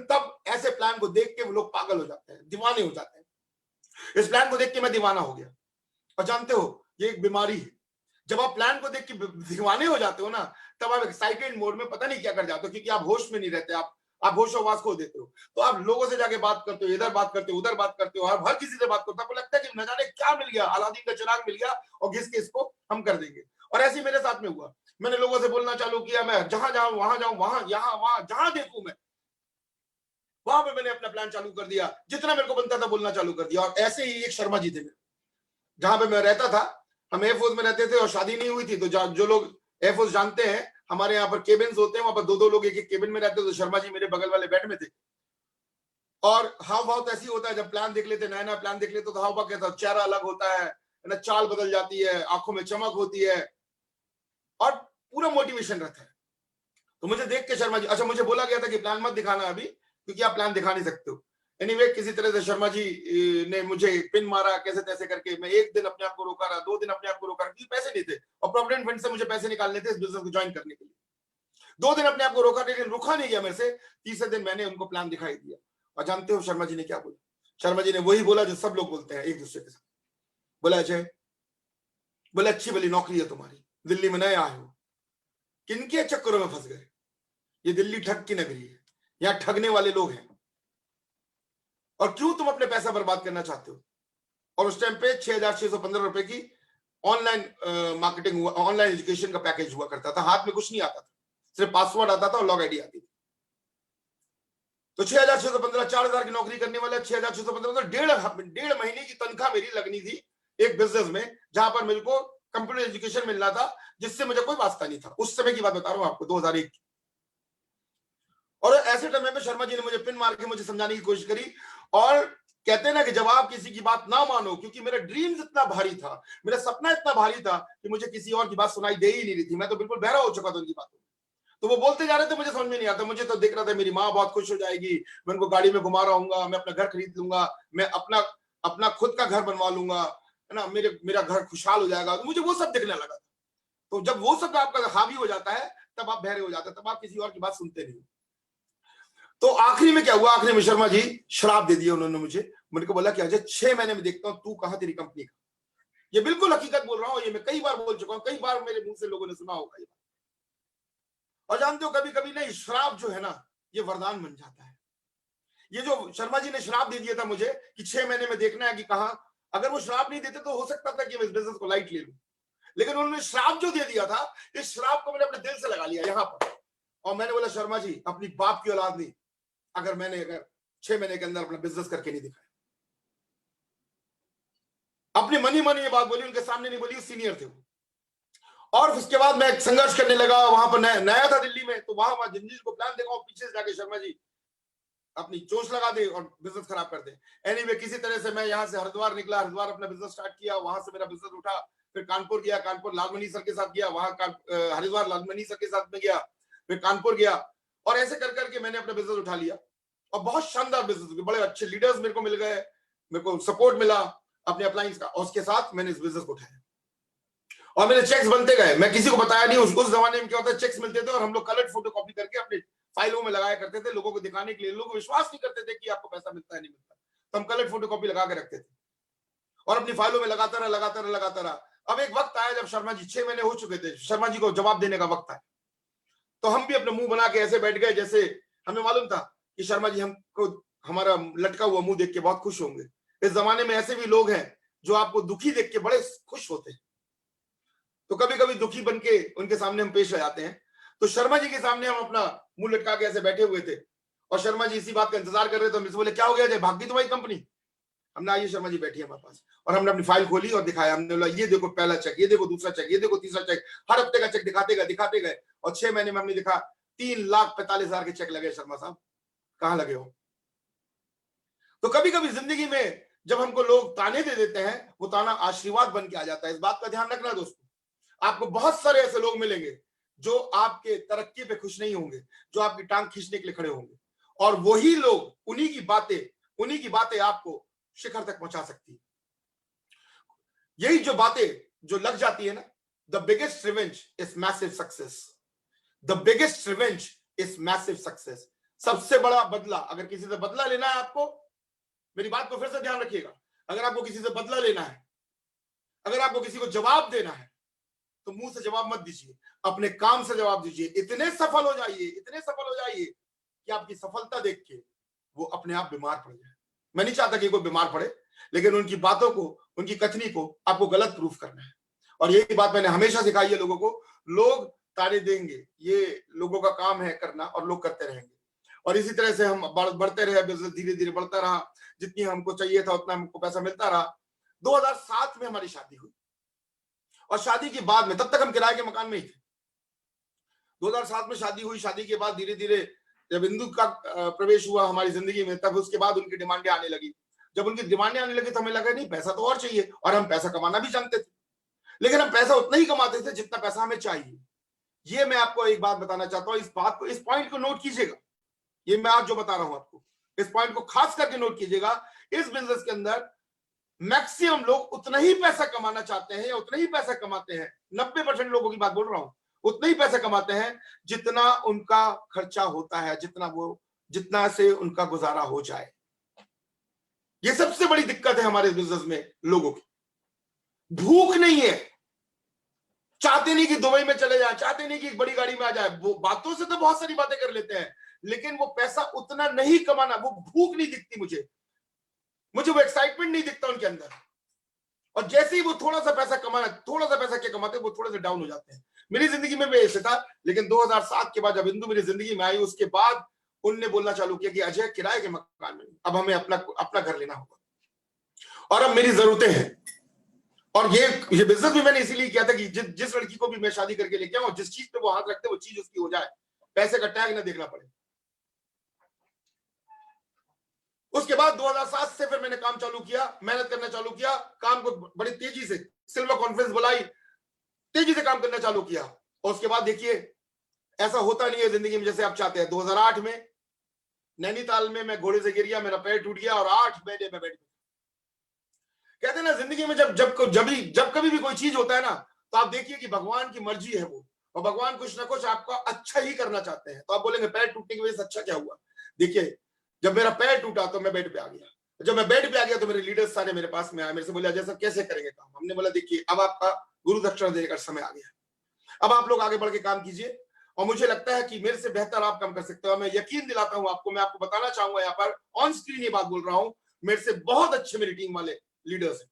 तब ऐसे प्लान को देख के वो लोग पागल हो जाते हैं, दीवाने हो जाते हैं। इस प्लान को देख के मैं दीवाना हो गया। और जानते हो, ये एक बीमारी है। जब आप प्लान को देख के दीवाने हो जाते हो ना, तब आप एक्साइटेड मोड में पता नहीं क्या कर जाते हो, क्योंकि आप होश में नहीं रहते, आप होशोवास खो देते हो। तो आप लोगों से जाके बात करते हो, इधर बात करते हो, उधर बात करते हो, हर किसी से बात करते हो। आपको लगता है कि न जाने क्या मिल गया, अलादीन का चिराग मिल गया और घिस के इसको हम कर देंगे। और ऐसे ही मेरे साथ में हुआ। मैंने लोगों से बोलना चालू किया, मैं जहां जाऊं वहां जाऊं, वहां यहाँ वहां जहां देखूं मैं वहां पे मैंने अपना प्लान चालू कर दिया, जितना मेरे को बनता था बोलना चालू कर दिया। और ऐसे ही एक शर्मा जी थे, जहां पे मैं रहता था, हम एयरफोर्स में रहते थे और शादी नहीं हुई थी, तो जो लोग एयरफोर्स जानते हैं, हमारे यहाँ पर केबिन्स होते हैं, वहां पर 2-2 लोग एक-एक केबिन में रहते थे। तो शर्मा जी मेरे बगल वाले बेड में थे। और हाव भाव तो ऐसी होता है, जब प्लान देख लेते, नया नया प्लान देख लेते, तो हाव भाव कैसा, चेहरा अलग होता है ना, चाल बदल जाती है, आंखों में चमक होती है और पूरा मोटिवेशन रहता है। तो मुझे देख के शर्मा जी, अच्छा मुझे बोला गया था कि प्लान मत दिखाना अभी, क्योंकि आप प्लान दिखा नहीं सकते हो। एनीवे, किसी तरह से शर्मा जी ने मुझे पिन मारा कैसे तैसे करके। मैं एक दिन अपने आप को रोका रहा, 2 दिन अपने आप को रोका रहा, क्योंकि पैसे नहीं थे और प्रोविडेंट फंड से मुझे पैसे निकालने थे इस बिजनेस को ज्वाइन करने के लिए। 2 दिन अपने आप को रोका, लेकिन रुका नहीं गया मेरे से। तीसरे दिन मैंने उनको प्लान दिखाई दिया और जानते हो शर्मा जी ने क्या बोला? शर्मा जी ने वही बोला जो सब लोग बोलते हैं एक दूसरे के साथ। बोला, अजय, बोले अच्छी भली नौकरी है तुम्हारी, दिल्ली में नए आए हो, किनके चक्करों में फंस गए? ये दिल्ली ठग की नगरी है, यहाँ ठगने वाले लोग हैं, और क्यों तुम अपने पैसा बर्बाद करना चाहते हो? और उस टाइम पे 6,615 रुपए की ऑनलाइन मार्केटिंग हुआ, ऑनलाइन एजुकेशन का पैकेज हुआ करता था। हाथ में कुछ नहीं आता था, सिर्फ पासवर्ड आता था और लॉग आईडी आती थी। तो 6,615, 4,000 की नौकरी करने वाले 6,615, डेढ़ महीने की तनख्वाह मेरी लगनी थी एक बिजनेस में, जहां पर मेरे को कंप्यूटर एजुकेशन मिलना था, जिससे मुझे कोई वास्ता नहीं था। उस समय की बात बता रहा हूं आपको, 2001 की। और ऐसे टाइम में शर्मा जी ने मुझे पिन मार के मुझे समझाने की कोशिश करी, और कहते हैं ना कि जब आप किसी की बात ना मानो, क्योंकि मेरा ड्रीम्स इतना भारी था, मेरा सपना इतना भारी था कि मुझे किसी और की बात सुनाई दे ही नहीं रही थी। मैं तो बिल्कुल बहरा हो चुका था उनकी बातों में। तो वो बोलते जा रहे थे, मुझे समझ में नहीं आता। मुझे तो दिख रहा था मेरी माँ बहुत खुश हो जाएगी, मैं उनको गाड़ी में घुमा रहा हूँ, मैं अपना घर खरीद लूंगा, मैं अपना खुद का घर बनवा लूंगा, है ना, मेरा घर खुशहाल हो जाएगा। तो मुझे वो सब दिखने लगा था। तो जब वो सब आपका हावी हो जाता है, तब आप बहरे हो जाते हैं, तब आप किसी और की बात सुनते नहीं। तो आखिरी में क्या हुआ? आखिरी में शर्मा जी शराब दे दिया उन्होंने मुझे को बोला कि अजय 6 महीने में देखता हूं तू कहां तेरी कंपनी का। ये बिल्कुल हकीकत बोल रहा हूं, ये मैं कई बार बोल चुका हूं, कई बार मेरे मुंह से लोगों ने सुना होगा ये। और जानते हो, कभी कभी नहीं, शराब जो है ना, ये वरदान बन जाता है। ये जो शर्मा जी ने शराब दे दिया था मुझे कि 6 महीने में देखना है कि कहां, अगर वो शराब नहीं देते तो हो सकता था कि मैं इस बिजनेस को लाइट ले लूं, लेकिन उन्होंने शराब जो दे दिया था, इस शराब को मैंने अपने दिल से लगा लिया यहां पर। और मैंने बोला, शर्मा जी अपनी बाप की औलाद नहीं, अगर 6 महीने के अंदर अपना बिजनेस करके नहीं दिखाया। अपनी मनी ये बात बोली, उनके सामने नहीं बोली, सीनियर थे वो। और उसके बाद मैं संघर्ष करने लगा, वहां पर नया था दिल्ली में, तो वहां जिंदगी को प्लान देखा, पीछे से जाके शर्मा जी अपनी चोंच लगा दे और बिजनेस खराब कर दे। एनीवे, किसी तरह से मैं यहाँ से हरिद्वार निकला, हरिद्वार अपना बिजनेस स्टार्ट किया, वहां से मेरा बिजनेस उठा। फिर कानपुर गया, कानपुर लालमणि सर के साथ गया, वहां हरिद्वार लालमणि सर के साथ में गया, फिर कानपुर गया, और ऐसे कर करके मैंने अपना बिजनेस उठा लिया। और बहुत शानदार बिजनेस, बड़े अच्छे लीडर्स मेरे को मिल गए, मेरे को सपोर्ट मिला अपने अप्लायंस का, और उसके साथ मैंने इस बिजनेस को उठाया। और मेरे चेक्स बनते गए, मैं किसी को बताया नहीं। उस जमाने में क्या होता है, चेक्स मिलते थे और हम लोग कलर फोटोकॉपी करके अपने फाइलों में लगाया करते थे, लोगों को दिखाने के लिए। लोग विश्वास नहीं करते थे कि आपको पैसा मिलता है नहीं मिलता, तो हम कलर फोटोकॉपी लगा के रखते थे और अपनी फाइलों में लगाता रहा। अब एक वक्त आया जब शर्मा जी 6 महीने हो चुके थे, शर्मा जी को जवाब देने का वक्त आया। तो हम भी अपने मुंह बना के ऐसे बैठ गए जैसे हमें मालूम था कि शर्मा जी हमको हमारा लटका हुआ मुंह देख के बहुत खुश होंगे। इस जमाने में ऐसे भी लोग हैं जो आपको दुखी देख के बड़े खुश होते हैं, तो कभी कभी दुखी बन के उनके सामने हम पेश आ जाते हैं। तो शर्मा जी के सामने हम अपना मुंह लटका के ऐसे बैठे हुए थे, और शर्मा जी इसी बात का इंतजार कर रहे थे। हमसे बोले, क्या हो गया जय, भाग गई तुम्हारी कंपनी? हमने, आइए शर्मा जी बैठी हमारे पास, और हमने अपनी फाइल खोली और दिखाया। हमने बोला, ये देखो पहला चेक, ये देखो दूसरा चेक, ये देखो तीसरा चेक। हर हफ्ते का चेक दिखाते गए, और 6 महीने में हमने दिखा 3,45,000 के चेक लगे। शर्मा साहब कहाँ लगे हो? तो कभी कभी जिंदगी में जब हमको लोग ताने दे देते हैं, वो ताना आशीर्वाद बन के आ जाता है। इस बात का ध्यान रखना दोस्तों, आपको बहुत सारे ऐसे लोग मिलेंगे जो आपके तरक्की पे खुश नहीं होंगे, जो आपकी टांग खींचने के लिए खड़े होंगे, और वही लोग, उन्हीं की बातें आपको शिखर तक पहुंचा सकती है। यही जो बातें जो लग जाती है ना, the biggest revenge is massive success. The biggest revenge is massive success. सबसे बड़ा बदला, अगर किसी से बदला लेना है आपको, मेरी बात को फिर से ध्यान रखिएगा, अगर आपको किसी से बदला लेना है, अगर आपको किसी को जवाब देना है, तो मुंह से जवाब मत दीजिए, अपने काम से जवाब दीजिए। इतने सफल हो जाइए कि आपकी सफलता देख के वो अपने आप बीमार पड़ जाए। मैं नहीं चाहता कि कोई बीमार पड़े, लेकिन उनकी बातों को, उनकी कथनी को आपको गलत प्रूफ करना है। और यही बात मैंने हमेशा सिखाई है लोगों को। लोग ताने देंगे, ये लोगों का काम है करना, और लोग करते रहेंगे। और इसी तरह से हम बढ़ते रहे, बिजनेस धीरे धीरे बढ़ता रहा, जितनी हमको चाहिए था उतना हमको पैसा मिलता रहा। 2007 में हमारी शादी हुई और शादी के बाद में, तब तक हम किराए के मकान में ही थे। 2007 में शादी हुई। शादी के बाद धीरे धीरे जब हिंदू का प्रवेश हुआ हमारी जिंदगी में, तब उसके बाद उनकी डिमांडें आने लगी। जब उनकी डिमांडें आने लगी तो हमें लगा नहीं, पैसा तो और चाहिए, और हम पैसा कमाना भी जानते थे, लेकिन हम पैसा उतना ही कमाते थे जितना पैसा हमें चाहिए। ये मैं आपको एक बात बताना चाहता हूं, इस बात को, इस पॉइंट को नोट कीजिएगा। ये मैं आज जो बता रहा हूं आपको, इस पॉइंट को खास करके नोट कीजिएगा। इस बिजनेस के अंदर मैक्सिमम लोग उतना ही पैसा कमाना चाहते हैं, उतना ही पैसा कमाते हैं, 90% लोगों की बात बोल रहा हूं, उतना ही पैसा कमाते हैं जितना उनका खर्चा होता है, जितना से उनका गुजारा हो जाए। ये सबसे बड़ी दिक्कत है हमारे बिजनेस में लोगों की। भूख नहीं है, चाहते नहीं कि दुबई में चले जाए, चाहते नहीं कि एक बड़ी गाड़ी में आ जाए। वो बातों से तो बहुत सारी बातें कर लेते हैं, लेकिन वो पैसा उतना नहीं कमाना, वो भूख नहीं दिखती मुझे वो एक्साइटमेंट नहीं दिखता उनके अंदर। और जैसे ही वो थोड़ा सा पैसा कमाना, थोड़ा सा पैसा क्या कमाते, वो थोड़े से डाउन हो जाते हैं। मेरी जिंदगी में भी ऐसे था, लेकिन 2007 के बाद जब हिंदू मेरी जिंदगी में आई, उसके बाद उनने बोलना चालू किया कि अजय, किराए के मकान में अब हमें अपना घर लेना होगा और अब मेरी जरूरतें हैं। और ये बिजनेस भी मैंने इसीलिए किया था कि जिस लड़की को भी मैं शादी करके लेके आऊं, जिस चीज पे वो हाथ रखते वो चीज उसकी हो जाए, पैसे का टैग ना देखना पड़े। उसके बाद 2007 से फिर मैंने काम चालू किया, मेहनत करना चालू किया, काम को बड़ी तेजी से, सिल्वर कॉन्फ्रेंस बुलाई, तेजी से काम करना चालू किया। और उसके बाद देखिए, ऐसा होता नहीं है जिंदगी में जैसे आप चाहते हैं। 2008 में नैनीताल में मैं घोड़े से गिर गया, मेरा पैर टूट गया और 8 महीने में बेड। कहते हैं ना, जिंदगी में जब कभी भी कोई चीज होता है ना, तो आप देखिए कि भगवान की मर्जी है वो, और भगवान कुछ ना कुछ आपका अच्छा ही करना चाहते हैं। तो आप बोलेंगे पैर टूटने की वजह से अच्छा क्या हुआ? देखिए, जब मेरा पैर टूटा तो मैं बेड पे आ गया। जब मैं बेड पे आ गया तो मेरे लीडर्स सारे मेरे पास में आए, मेरे से बोले अजय सर कैसे करेंगे काम? हमने बोला देखिए, अब आपका गुरु दक्षिणा देने का समय आ गया, अब आप लोग आगे बढ़ के काम कीजिए, और मुझे लगता है कि मेरे से बेहतर आप काम कर सकते हो। मैं यकीन दिलाता हूं आपको, मैं आपको बताना चाहूंगा यहाँ पर ऑन स्क्रीन ये बात बोल रहा हूं, मेरे से बहुत अच्छे मेरी टीम वाले लीडर्स हैं,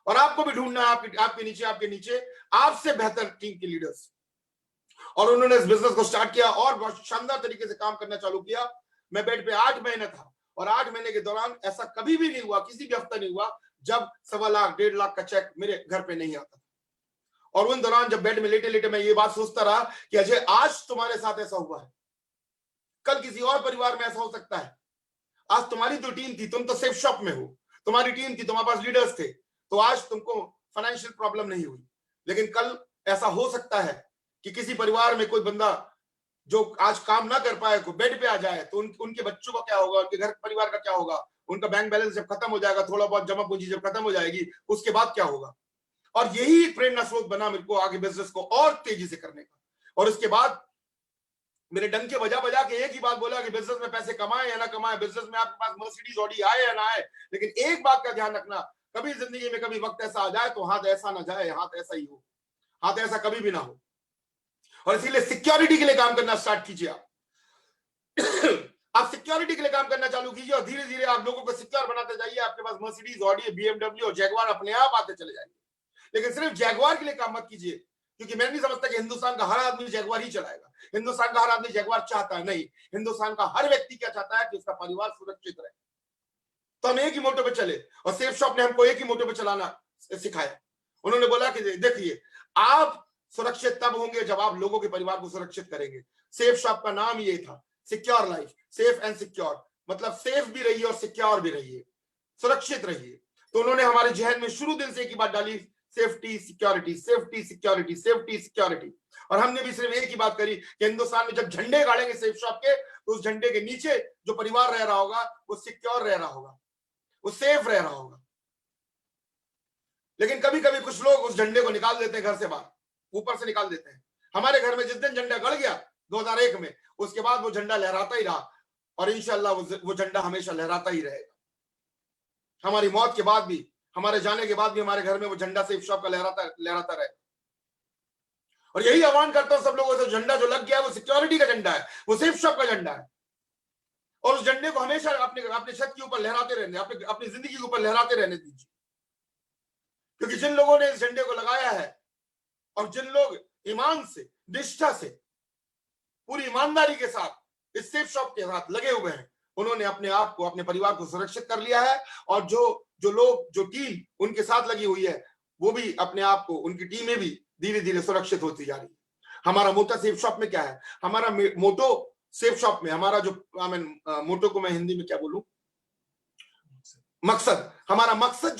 और आपको भी ढूंढना है आपके नीचे आपसे बेहतर टीम के लीडर्स। और उन्होंने इस बिजनेस को स्टार्ट किया और बहुत शानदार तरीके से काम करना चालू किया। मैं बेड पे 8 महीने था, और 8 महीने के दौरान ऐसा कभी भी नहीं हुआ, किसी भी हफ्ता नहीं हुआ जब 1.25 लाख 1.5 लाख का चेक मेरे घर पे नहीं आता। और उन दौरान जब बेड में लेटे लेटे मैं ये बात सोचता रहा कि अजय, आज तुम्हारे साथ ऐसा हुआ है, कल किसी और परिवार में ऐसा हो सकता है। आज तुम्हारी तो टीम थी, तुम तो सेफ शॉप में हो, तुम्हारी टीम थी, तुम्हारे पास लीडर्स थे, तो आज तुमको फाइनेंशियल प्रॉब्लम नहीं हुई। लेकिन कल ऐसा हो सकता है कि किसी परिवार में कोई बंदा जो आज काम ना कर पाए, को बेड पे आ जाए, तो उनके बच्चों का क्या होगा, उनके घर परिवार का क्या होगा, उनका बैंक बैलेंस जब खत्म हो जाएगा, थोड़ा बहुत जमा पूंजी जब खत्म हो जाएगी, उसके बाद क्या होगा। और यही प्रेरणा स्रोत बना मेरे को आगे बिजनेस को और तेजी से करने का। और उसके बाद मेरे डंके बजा बजा के एक ही बात बोला कि बिजनेस में पैसे कमाए या ना कमाए, बिजनेस में आपके पास मर्सिडीज ऑडी आए या ना आए, लेकिन एक बात का ध्यान रखना, कभी जिंदगी में कभी वक्त ऐसा आ जाए तो हाथ ऐसा ना जाए, हाथ ऐसा ही हो, हाथ ऐसा कभी भी ना हो। और इसीलिए सिक्योरिटी के लिए काम करना स्टार्ट कीजिए। आप सिक्योरिटी के लिए काम करना चालू कीजिए, और धीरे धीरे आप लोगों को सिक्योर बनाते जाइए। आपके पास मर्सिडीज ऑडी बीएमडब्ल्यू और जैगवार अपने आप आते चले जाएंगे। लेकिन सिर्फ जैगवार के लिए काम मत कीजिए, क्योंकि मैं नहीं समझता कि हिंदुस्तान का हर आदमी जैगवार ही चलाएगा। हिंदुस्तान का हर आदमी जैगवार चाहता है नहीं, हिंदुस्तान का हर व्यक्ति क्या चाहता है कि उसका परिवार सुरक्षित रहे। तो हम एक ही मोटो पे चले, और सेफ शॉप ने हमको एक ही मोटो पे चलाना सिखाया। उन्होंने बोला कि देखिए, आप सुरक्षित तब होंगे जब आप लोगों के परिवार को सुरक्षित करेंगे। सेफ शॉप का नाम ये था, secure life, safe and secure, मतलब सेफ भी रहिए और सिक्योर भी रहिए, सुरक्षित रहिए। तो उन्होंने हमारे जहन में शुरू दिन से एक ही बात डाली, safety security, safety security, safety security. और हमने भी सिर्फ एक ही बात करी कि हिंदुस्तान में जब झंडे गाड़ेंगे सेफ शॉप के, तो उस झंडे के नीचे जो परिवार रह रहा होगा वो सिक्योर रह रहा होगा, वो सेफ रह रहा होगा। लेकिन कभी कभी कुछ लोग उस झंडे को निकाल देते हैं घर से बाहर, ऊपर से निकाल देते हैं। हमारे घर में जिस दिन झंडा गड़ गया 2001 में, उसके बाद वो झंडा लहराता ही रहा, और इंशाल्लाह वो झंडा हमेशा लहराता ही रहेगा। हमारी मौत के बाद भी, हमारे जाने के बाद भी हमारे घर में वो झंडा सेफ शॉप का लहराता रहेगा। और यही आह्वान करता हूं सब लोगों से, झंडा जो लग गया है वो सिक्योरिटी का झंडा है, वो सेफ शॉप का झंडा है। और उस झंडे को हमेशा अपने छत के ऊपर लहराते रहने, अपनी जिंदगी के ऊपर लहराते रहने दीजिए। क्योंकि जिन लोगों ने इस झंडे को लगाया है, और जिन लोग ईमान से, निष्ठा से, पूरी ईमानदारी के साथ इस सेफ शॉप के साथ लगे हुए हैं, उन्होंने अपने आप को, अपने परिवार को सुरक्षित कर लिया है। और जो लोग, जो टीम उनके साथ लगी हुई है, वो भी अपने आप को, उनकी टीमें भी धीरे धीरे सुरक्षित होती जा रही है। हमारा मोटो सेफ शॉप में क्या है, हमारा मोटो सेफ शॉप में हमारा जो मोटो को मैं हिंदी में क्या बोलूं, मकसद, हमारा मकसद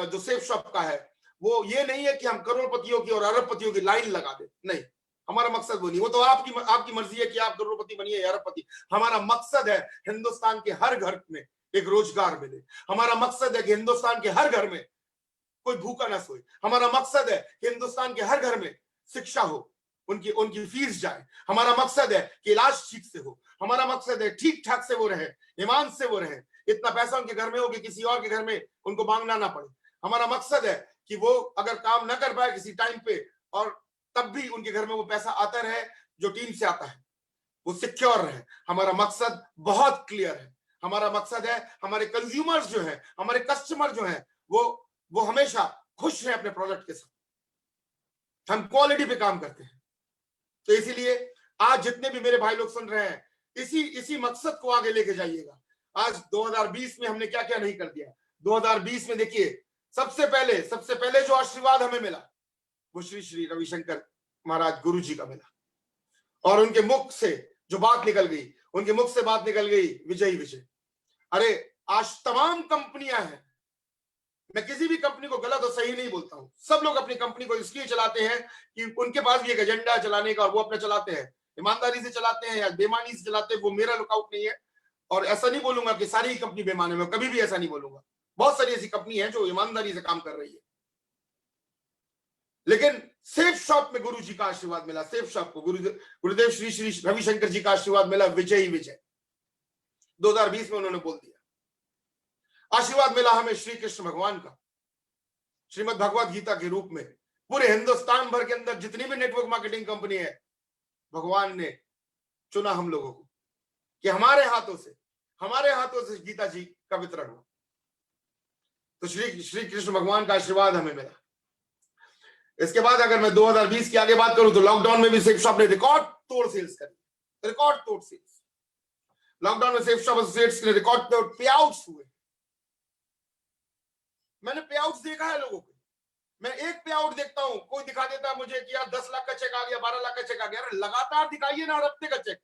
जो सेफ शॉप का है वो ये नहीं है कि हम करोड़पतियों की और अरबपतियों की लाइन लगा दे, नहीं, हमारा मकसद वो नहीं। वो तो आपकी मर्जी है कि आप करोड़पति बनिए या अरबपति। हमारा मकसद है हिंदुस्तान के हर घर में एक रोजगार मिले। हमारा मकसद है कि हिंदुस्तान के हर घर में कोई भूखा न सोए। हमारा मकसद है कि हिंदुस्तान के हर घर में शिक्षा हो, उनकी फीस जाए। हमारा मकसद है कि इलाज ठीक से हो। हमारा मकसद है ठीक ठाक से वो रहे, ईमान से वो रहे, इतना पैसा उनके घर में हो कि किसी और के घर में उनको मांगना ना पड़े। हमारा मकसद है कि वो अगर काम ना कर पाए किसी टाइम पे, और तब भी उनके घर में वो पैसा आता रहे जो टीम से आता है, वो सिक्योर रहे। हमारा मकसद बहुत क्लियर है। हमारा मकसद है हमारे कंज्यूमर्स जो है, हमारे कस्टमर जो है, वो हमेशा खुश रहे अपने प्रोडक्ट के साथ। हम क्वालिटी पे काम करते हैं। तो इसीलिए आज जितने भी मेरे भाई लोग सुन रहे हैं, इसी मकसद को आगे लेके जाइएगा। आज 2020 में हमने क्या क्या नहीं कर दिया। 2020 में देखिए, सबसे पहले जो आशीर्वाद हमें मिला वो श्री श्री रविशंकर महाराज गुरु जी का मिला। और उनके मुख से जो बात निकल गई, उनके मुख से बात निकल गई विजय विजय। अरे आज तमाम कंपनियां हैं, मैं किसी भी कंपनी को गलत और सही नहीं बोलता हूं। सब लोग अपनी कंपनी को इसलिए चलाते हैं कि उनके पास भी एक एजेंडा चलाने का, और वो अपना चलाते हैं, ईमानदारी से चलाते हैं या बेईमानी से चलाते हैं, वो मेरा लुकआउट नहीं है। और ऐसा नहीं बोलूंगा कि सारी कंपनी बेईमान है, मैं कभी भी ऐसा नहीं बोलूंगा। बहुत सारी ऐसी कंपनी है जो ईमानदारी से काम कर रही है। लेकिन सेफ शॉप में गुरु जी का आशीर्वाद मिला। सेफ शॉप को गुरुदेव श्री श्री रविशंकर जी का आशीर्वाद मिला, विजय विजय 2020 में उन्होंने बोल दिया। आशीर्वाद मिला हमें श्री कृष्ण भगवान का, श्रीमद् भगवत गीता के रूप में। पूरे हिंदुस्तान भर के अंदर जितनी भी नेटवर्क मार्केटिंग कंपनी है, भगवान ने चुना हम लोगों को कि हमारे हाथों से गीता जी का वितरण हो। तो श्री कृष्ण भगवान का आशीर्वाद हमें मिला। इसके बाद अगर मैं 2020 की आगे बात करूं तो लॉकडाउन में भी सेफ शॉप ने रिकॉर्ड तोड़ सेल्स करी, रिकॉर्ड तोड़ सेल्स। लॉकडाउन में सेफ शॉप एसोसिएट्स ने रिकॉर्ड तोड़ पे आउट्स हुए। मैंने पे आउट्स देखा है लोगों के। मैं एक पे आउट देखता हूं, कोई दिखा देता है मुझे कि यार 10 लाख का चेक आ गया, 12 लाख का चेक आ गया। अरे लगातार दिखाइए ना हर हफ्ते का चेक,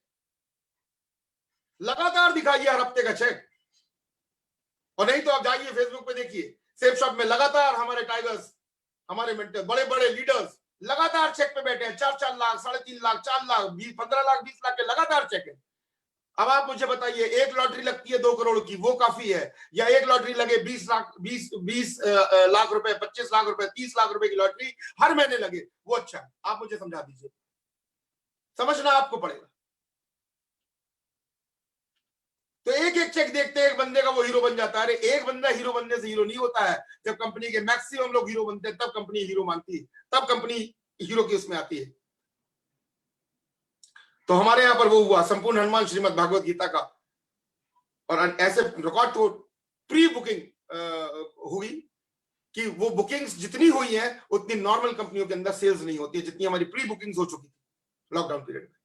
लगातार दिखाइए हर हफ्ते का चेक। और नहीं तो आप जाइए फेसबुक पे देखिए, सेफ शॉप में लगातार हमारे टाइगर्स, हमारे मेंटर, बड़े बड़े लीडर्स लगातार चेक पे बैठे हैं। 4-4 लाख, 3.5 लाख, 4 लाख, 15 लाख, 20 लाख के लगातार चेक है। अब आप मुझे बताइए, एक लॉटरी लगती है 2 करोड़ की, वो काफी है, या एक लॉटरी लगे 20 लाख, 20 लाख रुपए, 25 लाख रुपए, 30 लाख रुपए की लॉटरी हर महीने लगे, वो अच्छा है? आप मुझे समझा दीजिए, समझना आपको पड़ेगा। तो एक एक चेक देखते एक बंदे का वो हीरो बन जाता है। अरे एक बंदा हीरो बनने से हीरो नहीं होता है। जब कंपनी के मैक्सिमम लोग हीरो बनते हैं तब कंपनी हीरो मानती है, तब कंपनी हीरो की उसमें आती है। तो हमारे यहां पर वो हुआ संपूर्ण हनुमान श्रीमद् भागवत गीता का, और ऐसे रिकॉर्ड तो प्री बुकिंग हुई कि वो बुकिंग्स जितनी हुई हैं उतनी नॉर्मल कंपनियों के अंदर सेल्स नहीं होती है जितनी हमारी प्री बुकिंग्स हो चुकी थी लॉकडाउन पीरियड में।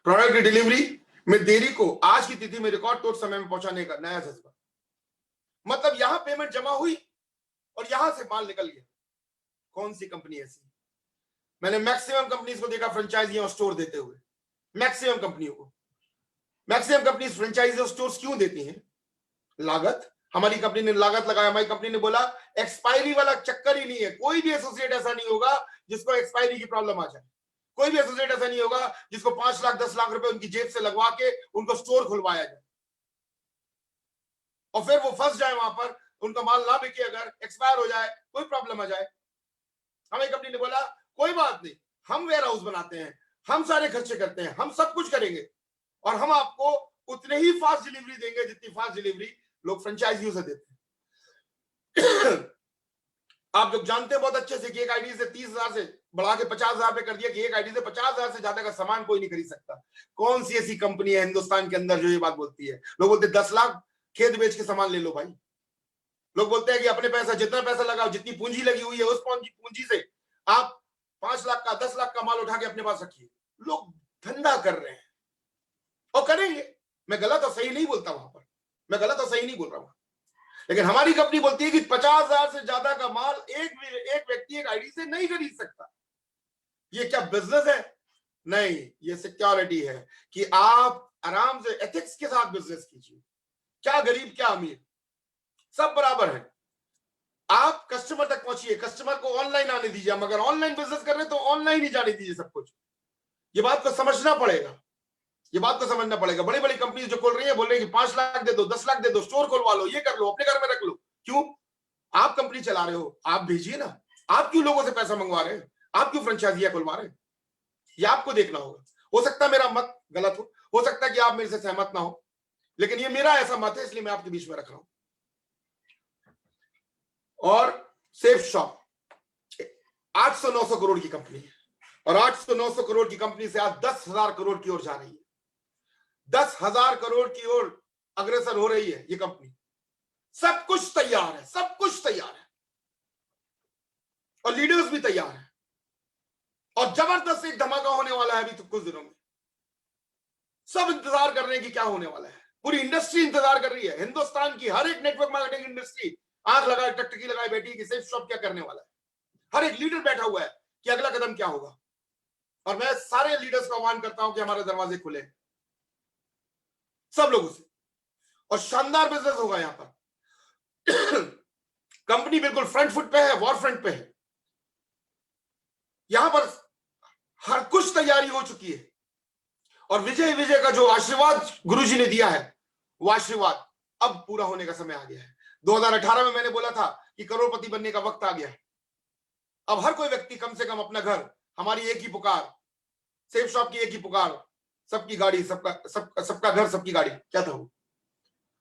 प्रोडक्ट की डिलीवरी में देरी को आज की तिथि में रिकॉर्ड तोड़ समय में पहुंचाने का नया जज्बा। मतलब यहां पेमेंट जमा हुई और यहां से माल निकल गया। कौन सी कंपनी ऐसी? मैंने मैक्सिमम कंपनीज को देखा फ्रेंचाइजी और स्टोर देते हुए। मैक्सिमम कंपनियों को, मैक्सिमम कंपनीज फ्रेंचाइजी और स्टोर्स क्यों देती हैं? लागत। हमारी कंपनी ने लागत लगाया। हमारी कंपनी ने बोला एक्सपायरी वाला चक्कर ही नहीं है। कोई भी एसोसिएट ऐसा नहीं होगा जिसको एक्सपायरी की प्रॉब्लम आ जाए। कोई भी एसोसिएट ऐसा नहीं होगा जिसको 5 लाख 10 लाख रुपए उनकी जेब से लगवा के उनको स्टोर खुलवाया जाए और फिर वो फंस जाए वहां पर, उनका माल ना बिके, अगर एक्सपायर हो जाए, कोई प्रॉब्लम आ जाए। हमें कंपनी ने बोला कोई बात नहीं, हम वेयर हाउस बनाते हैं, हम सारे खर्चे करते हैं, हम सब कुछ करेंगे और हम आपको उतने ही फास्ट डिलीवरी देंगे जितनी फास्ट डिलीवरी लोग फ्रेंचाइजियों से देते हैं। आप लोग जानते हैं बहुत अच्छे से कि एक आईडी से 30,000 से बढ़ा के 50,000 पे कर दिया कि एक आईडी से 50,000 से ज्यादा का सामान कोई नहीं खरीद सकता। कौन सी ऐसी कंपनी है हिंदुस्तान के अंदर जो ये बात बोलती है? लोग बोलते 10 लाख खेत बेच के सामान ले लो भाई। लोग बोलते हैं कि अपने पैसा, जितना पैसा लगाओ, जितनी पूंजी लगी हुई है उस पूंजी से आप 5 लाख का 10 लाख का माल उठा के अपने पास रखिए। लोग धंधा कर रहे हैं। और करेंगे। मैं गलत और सही नहीं बोलता वहां पर, मैं गलत और सही नहीं बोल रहा हूं, लेकिन हमारी कंपनी बोलती है कि 50,000 से ज्यादा का माल एक व्यक्ति एक आईडी से नहीं खरीद सकता। ये क्या बिजनेस है? नहीं, ये सिक्योरिटी है कि आप आराम से एथिक्स के साथ बिजनेस कीजिए। क्या गरीब क्या अमीर, सब बराबर है। आप कस्टमर तक पहुंचिए, कस्टमर को ऑनलाइन आने दीजिए। मगर ऑनलाइन बिजनेस कर रहे तो ऑनलाइन ही जाने दीजिए सब कुछ। ये बात को समझना पड़ेगा, ये बात को समझना पड़ेगा। बड़ी बड़ी कंपनी जो खोल रही है बोल रही है कि 5 लाख दे दो, 10 लाख दे दो, स्टोर खुलवा लो, ये कर लो, अपने घर में रख लो। क्यों? आप कंपनी चला रहे हो, आप भेजिए ना। आप क्यों लोगों से पैसा मंगवा रहे हैं? आप क्यों फ्रेंचाइजियां खुलवा रहे हैं? ये आपको देखना होगा। हो सकता है मेरा मत गलत हो सकता है कि आप मेरे से सहमत ना हो, लेकिन ये मेरा ऐसा मत है, इसलिए मैं आपके बीच में रख रहा हूं। और सेफ शॉप 800-900 करोड़ की कंपनी है, और 800-900 करोड़ की कंपनी से आज 10,000 करोड़ की ओर जा रही है। 10,000 करोड़ की ओर अग्रसर हो रही है ये कंपनी। सब कुछ तैयार है, सब कुछ तैयार है, और लीडर्स भी तैयार है, और जबरदस्त एक धमाका होने वाला है अभी तो कुछ दिनों में। सब इंतजार कर रहे हैं कि क्या होने वाला है। पूरी इंडस्ट्री इंतजार कर रही है। हिंदुस्तान की हर एक नेटवर्क मार्केटिंग इंडस्ट्री आंख लगाए, टकटकी लगाए बैठी है कि सेफ शॉप क्या करने वाला है। हर एक लीडर बैठा हुआ है कि अगला कदम क्या होगा। और मैं सारे लीडर्स का आह्वान करता हूं कि हमारे दरवाजे खुले सब लोगों से, और शानदार बिजनेस होगा यहां पर। कंपनी बिल्कुल फ्रंट फुट पे है, वॉर फ्रंट पे है। यहां पर हर कुछ तैयारी हो चुकी है, और विजय विजय का जो आशीर्वाद गुरुजी ने दिया है, वो आशीर्वाद अब पूरा होने का समय आ गया है। 2018 में मैंने बोला था कि करोड़पति बनने का वक्त आ गया है। अब हर कोई व्यक्ति कम से कम अपना घर, हमारी एक ही पुकार, सेफ शॉप की एक ही पुकार, सबकी गाड़ी सबका घर सबकी गाड़ी, क्या था वो?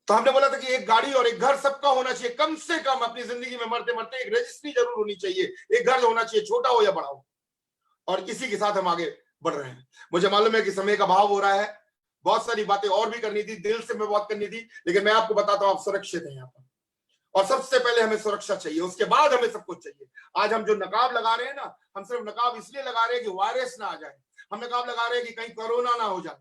तो हमने बोला था कि एक गाड़ी और एक घर सबका होना चाहिए। कम से कम अपनी जिंदगी में मरते मरते एक रजिस्ट्री जरूर होनी चाहिए, एक घर होना चाहिए, छोटा हो या बड़ा हो। और इसी के साथ हम आगे बढ़ रहे हैं। मुझे मालूम है कि समय का अभाव हो रहा है, बहुत सारी बातें और भी करनी थी, दिल से मैं बहुत करनी थी, लेकिन मैं आपको बताता हूं आप सुरक्षित हैं यहाँ पर। और सबसे पहले हमें सुरक्षा चाहिए, उसके बाद हमें सब कुछ चाहिए। आज हम जो नकाब लगा रहे हैं ना, हम सिर्फ नकाब इसलिए लगा रहे हैं कि वायरस ना आ जाए। हम नकाब लगा रहे हैं कि कहीं कोरोना ना हो जाए।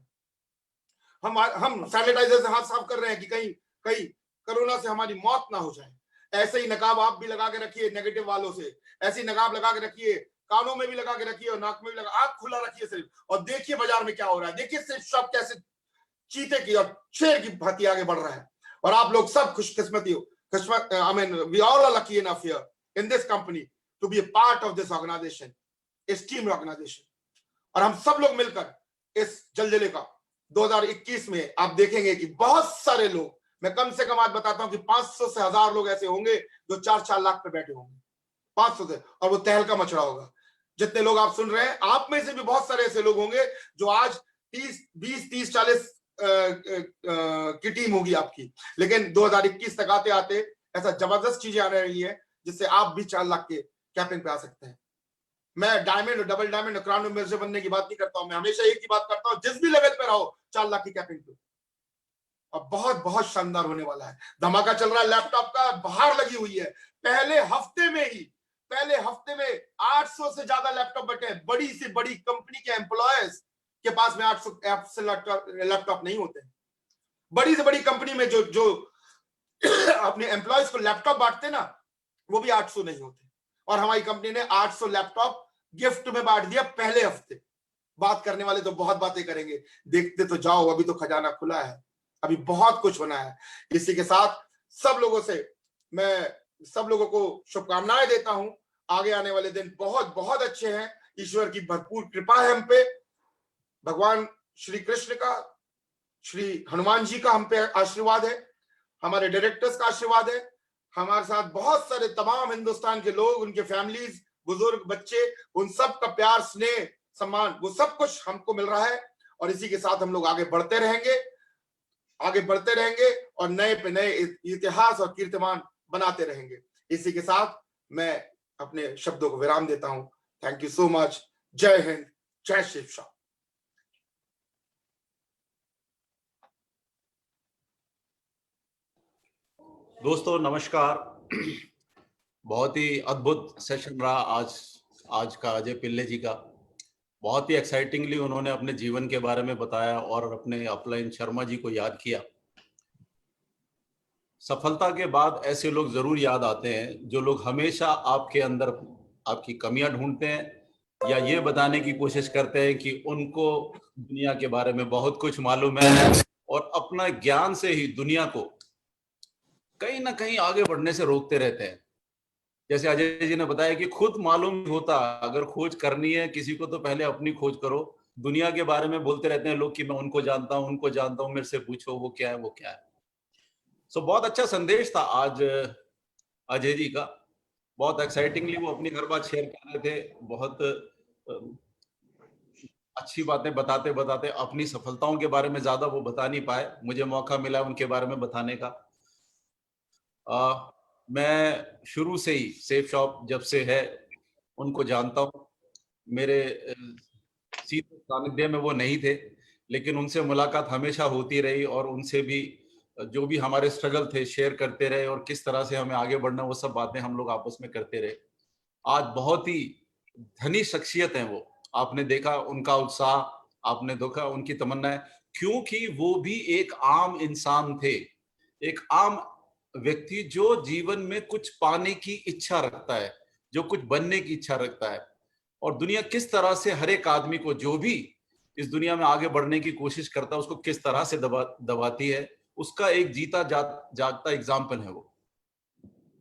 हम सैनिटाइजर से हाथ साफ कर रहे हैं कि कहीं कोरोना से हमारी मौत ना हो जाए। ऐसे ही नकाब आप भी लगा के रखिए नेगेटिव वालों से, ऐसी नकाब लगा के रखिए, कानों में भी लगा के रखिए और नाक में भी लगा, आंख खुला रखिए सिर्फ, और देखिए बाजार में क्या हो रहा है। देखिए सिर्फ शॉप कैसे चीते की और शेर की भांति आगे बढ़ रहा है। और आप लोग सब खुशकिस्मती हो, I mean, we all are lucky enough here in this company to be a part of this organization, इस टीम ऑर्गेनाइजेशन। और हम सब लोग मिलकर इस जलजले का 2021 में आप देखेंगे कि बहुत सारे लोग, मैं कम से कम आज बताता हूं कि 500 से 1000 लोग ऐसे होंगे जो 4-4 लाख पे बैठे होंगे, 500 से, और वो तहलका मच रहा होगा। जितने लोग आप सुन रहे हैं, आप में से भी बहुत सारे ऐसे लोग होंगे जो आज 20-30-40 की टीम होगी आपकी, लेकिन 2021 तक आते आते ऐसा जबरदस्त चीजें आने रही है जिससे आप भी 4 लाख के कैपिंग पे आ सकते हैं। मैं डायमंड और डबल डायमंड और क्राउन मेंबर बनने की बात नहीं करता हूं, मैं हमेशा एक ही बात करता हूं, जिस भी लेवल पे रहो 4 लाख की कैपिंग पे। और बहुत बहुत शानदार होने वाला है। धमाका चल रहा है, लैपटॉप का बाहर लगी हुई है। पहले हफ्ते में 800 से ज्यादा लैपटॉप बटे। बड़ी से बड़ी कंपनी के एम्प्लॉयज के पास में 800 से लैपटॉप नहीं होते। बड़ी से बड़ी कंपनी में जो अपने एम्प्लॉयज को लैपटॉप बांटते ना, वो भी 800 नहीं होते। और हमारी कंपनी ने 800 लैपटॉप गिफ्ट में बांट दिया पहले हफ्ते। बात करने वाले तो बहुत बातें करेंगे, देखते तो जाओ, अभी तो खजाना खुला है, अभी बहुत कुछ होना है। इसी के साथ सब लोगों से मैं सब लोगों को शुभकामनाएं देता हूं। आगे आने वाले दिन बहुत बहुत अच्छे हैं। ईश्वर की भरपूर कृपा है हम पे, भगवान श्री कृष्ण का, श्री हनुमान जी का हम पे आशीर्वाद है, हमारे डायरेक्टर्स का आशीर्वाद है, हमारे साथ बहुत सारे तमाम हिंदुस्तान के लोग, उनके फैमिलीज, बुजुर्ग, बच्चे, उन सब का प्यार, स्नेह, सम्मान, वो सब कुछ हमको मिल रहा है। और इसी के साथ हम लोग आगे बढ़ते रहेंगे और नए पे नए इतिहास और कीर्तिमान बनाते रहेंगे। इसी के साथ मैं अपने शब्दों को विराम देता हूं। Thank you so much. जय हिंद, जय शिव शॉप। दोस्तों नमस्कार। बहुत ही अद्भुत सेशन रहा आज का अजय पिल्ले जी का। बहुत ही एक्साइटिंगली उन्होंने अपने जीवन के बारे में बताया और अपने अपलाइन शर्मा जी को याद किया। सफलता के बाद ऐसे लोग जरूर याद आते हैं जो लोग हमेशा आपके अंदर आपकी कमियां ढूंढते हैं या ये बताने की कोशिश करते हैं कि उनको दुनिया के बारे में बहुत कुछ मालूम है और अपना ज्ञान से ही दुनिया को कहीं ना कहीं आगे बढ़ने से रोकते रहते हैं। जैसे अजय जी ने बताया कि खुद मालूम नहीं होता, अगर खोज करनी है किसी को तो पहले अपनी खोज करो। दुनिया के बारे में बोलते रहते हैं लोग कि मैं उनको जानता हूं, मेरे से पूछो वो क्या है वो क्या है। सो बहुत अच्छा संदेश था आज अजय जी का। बहुत एक्साइटिंगली वो अपनी हर बात शेयर कर रहे थे। बहुत अच्छी बातें बताते बताते अपनी सफलताओं के बारे में ज्यादा वो बता नहीं पाए, मुझे मौका मिला उनके बारे में बताने का। मैं शुरू से ही सेफ शॉप जब से है उनको जानता हूँ। मेरे सीधे सानिध्य में वो नहीं थे, लेकिन उनसे मुलाकात हमेशा होती रही और उनसे भी जो भी हमारे स्ट्रगल थे शेयर करते रहे और किस तरह से हमें आगे बढ़ना, वो सब बातें हम लोग आपस में करते रहे। आज बहुत ही धनी शख्सियत है वो। आपने देखा उनका उत्साह, आपने देखा उनकी तमन्नाएं, क्योंकि वो भी एक आम इंसान थे, एक आम व्यक्ति जो जीवन में कुछ पाने की इच्छा रखता है, जो कुछ बनने की इच्छा रखता है। और दुनिया किस तरह से हर एक आदमी को जो भी इस दुनिया में आगे बढ़ने की कोशिश करता है उसको किस तरह से दबाती है, उसका एक जीता जागता एग्जाम्पल है वो।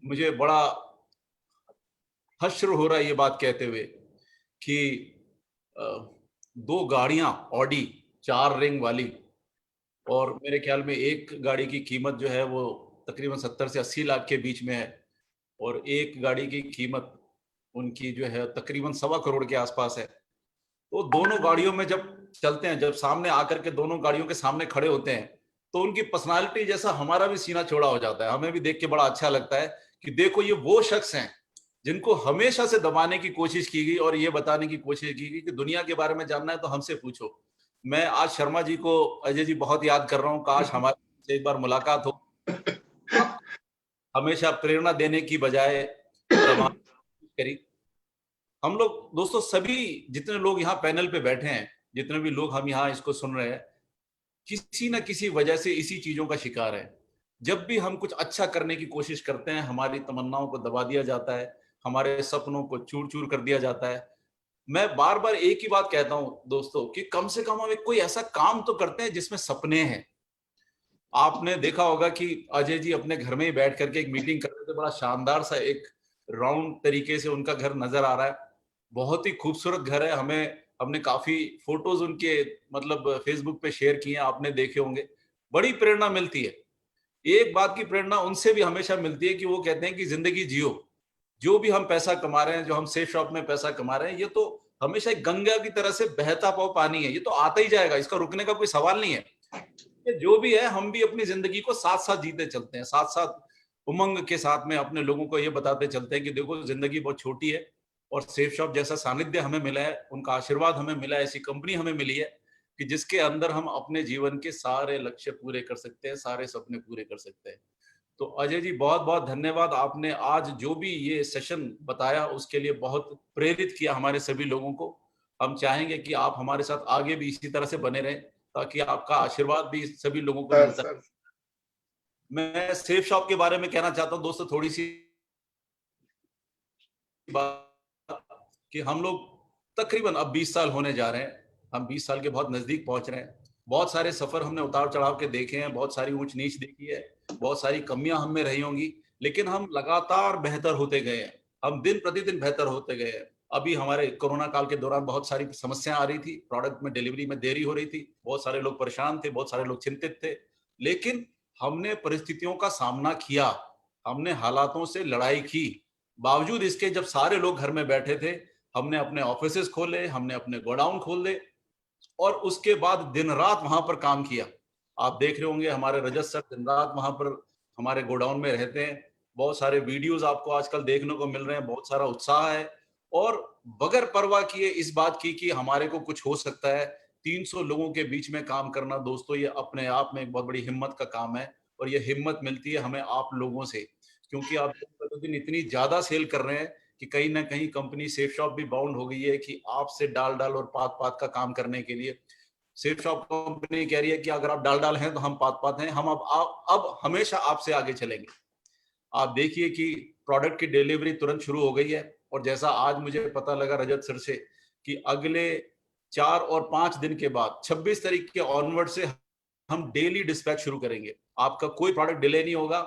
मुझे बड़ा हर्ष हो रहा है ये बात कहते हुए कि 2 गाड़ियां ऑडी 4 रिंग वाली, और मेरे ख्याल में एक गाड़ी की कीमत जो है वो तकरीबन 70 से 80 लाख के बीच में है, और एक गाड़ी की कीमत उनकी जो है तकरीबन 1.25 करोड़ के आसपास है। तो दोनों गाड़ियों में जब चलते हैं, जब सामने आकर के दोनों गाड़ियों के सामने खड़े होते हैं, तो उनकी पर्सनालिटी जैसा हमारा भी सीना चौड़ा हो जाता है। हमें भी देख के बड़ा अच्छा लगता है कि देखो ये वो शख्स हैं जिनको हमेशा से दबाने की कोशिश की गई और ये बताने की कोशिश की गई कि दुनिया के बारे में जानना है तो हमसे पूछो। मैं आज शर्मा जी को, अजय जी, बहुत याद कर रहा हूँ। काश हमारी एक बार मुलाकात हो। हमेशा प्रेरणा देने की बजाय करी। हम लोग दोस्तों सभी जितने लोग यहाँ पैनल पे बैठे हैं, जितने भी लोग हम यहाँ इसको सुन रहे हैं, किसी ना किसी वजह से इसी चीजों का शिकार है। जब भी हम कुछ अच्छा करने की कोशिश करते हैं, हमारी तमन्नाओं को दबा दिया जाता है, हमारे सपनों को चूर चूर कर दिया जाता है। मैं बार बार एक ही बात कहता हूं दोस्तों कि कम से कम हम एक कोई ऐसा काम तो करते हैं जिसमें सपने हैं। आपने देखा होगा कि अजय जी अपने घर में ही बैठ करके एक मीटिंग कर रहे थे, बड़ा शानदार सा एक राउंड तरीके से उनका घर नजर आ रहा है। बहुत ही खूबसूरत घर है। हमने काफी फोटोज उनके मतलब फेसबुक पे शेयर किए हैं, आपने देखे होंगे। बड़ी प्रेरणा मिलती है। एक बात की प्रेरणा उनसे भी हमेशा मिलती है कि वो कहते हैं कि जिंदगी जियो। जो भी हम पैसा कमा रहे हैं, जो हम सेफ शॉप में पैसा कमा रहे हैं, ये तो हमेशा एक गंगा की तरह से बहता हुआ पानी है, ये तो आता ही जाएगा, इसका रुकने का कोई सवाल नहीं है। ये जो भी है, हम भी अपनी जिंदगी को साथ साथ जीते चलते हैं, साथ साथ उमंग के साथ में अपने लोगों को ये बताते चलते हैं कि देखो जिंदगी बहुत छोटी है। और सेफ शॉप जैसा सानिध्य हमें मिला है, उनका आशीर्वाद हमें मिला है, ऐसी कंपनी हमें मिली है कि जिसके अंदर हम अपने जीवन के सारे लक्ष्य पूरे कर सकते हैं, सारे सपने पूरे कर सकते हैं। तो अजय जी बहुत बहुत धन्यवाद। आपने आज जो भी ये सेशन बताया उसके लिए बहुत प्रेरित किया हमारे सभी लोगों को। हम चाहेंगे कि आप हमारे साथ आगे भी इसी तरह से बने रहें ताकि आपका आशीर्वाद भी सभी लोगों को मिलता है। मैं सेफ शॉप के बारे में कहना चाहता हूँ दोस्तों थोड़ी सी बात कि हम लोग तकरीबन अब 20 साल होने जा रहे हैं। हम 20 साल के बहुत नजदीक पहुंच रहे हैं। बहुत सारे सफर हमने उतार चढ़ाव के देखे हैं, बहुत सारी ऊंच नीच देखी है, बहुत सारी कमियां हम में रही होंगी, लेकिन हम लगातार बेहतर होते गए हैं। हम दिन प्रतिदिन बेहतर होते गए हैं। अभी हमारे कोरोना काल के दौरान बहुत सारी समस्याएं आ रही थी, प्रोडक्ट में डिलीवरी में देरी हो रही थी, बहुत सारे लोग परेशान थे, बहुत सारे लोग चिंतित थे, लेकिन हमने परिस्थितियों का सामना किया, हमने हालातों से लड़ाई की। बावजूद इसके जब सारे लोग घर में बैठे थे, हमने अपने ऑफिसेस खोले, हमने अपने गोडाउन खोले और उसके बाद दिन रात वहां पर काम किया। आप देख रहे होंगे हमारे रजत सर दिन रात वहां पर हमारे गोडाउन में रहते हैं। बहुत सारे वीडियोस आपको आजकल देखने को मिल रहे हैं, बहुत सारा उत्साह है और बगैर परवाह किए इस बात की कि हमारे को कुछ हो सकता है। 300 लोगों के बीच में काम करना दोस्तों, ये अपने आप में एक बहुत बड़ी हिम्मत का काम है और ये हिम्मत मिलती है हमें आप लोगों से, क्योंकि आप प्रतिदिन इतनी ज्यादा सेल कर रहे हैं कि कहीं ना कहीं कंपनी सेफ शॉप भी बाउंड हो गई है कि आपसे डाल डाल और पात पात का काम करने के लिए। सेफ शॉप कंपनी कह रही है कि अगर आप डाल डाल हैं तो हम पात पात हैं, हम अब हमेशा आपसे आगे चलेंगे। आप देखिए कि प्रोडक्ट की डिलीवरी तुरंत शुरू हो गई है, और जैसा आज मुझे पता लगा रजत सर से कि अगले 4 और 5 दिन के बाद 26 तारीख के ऑनवर्ड से हम डेली डिस्पैच शुरू करेंगे। आपका कोई प्रोडक्ट डिले नहीं होगा,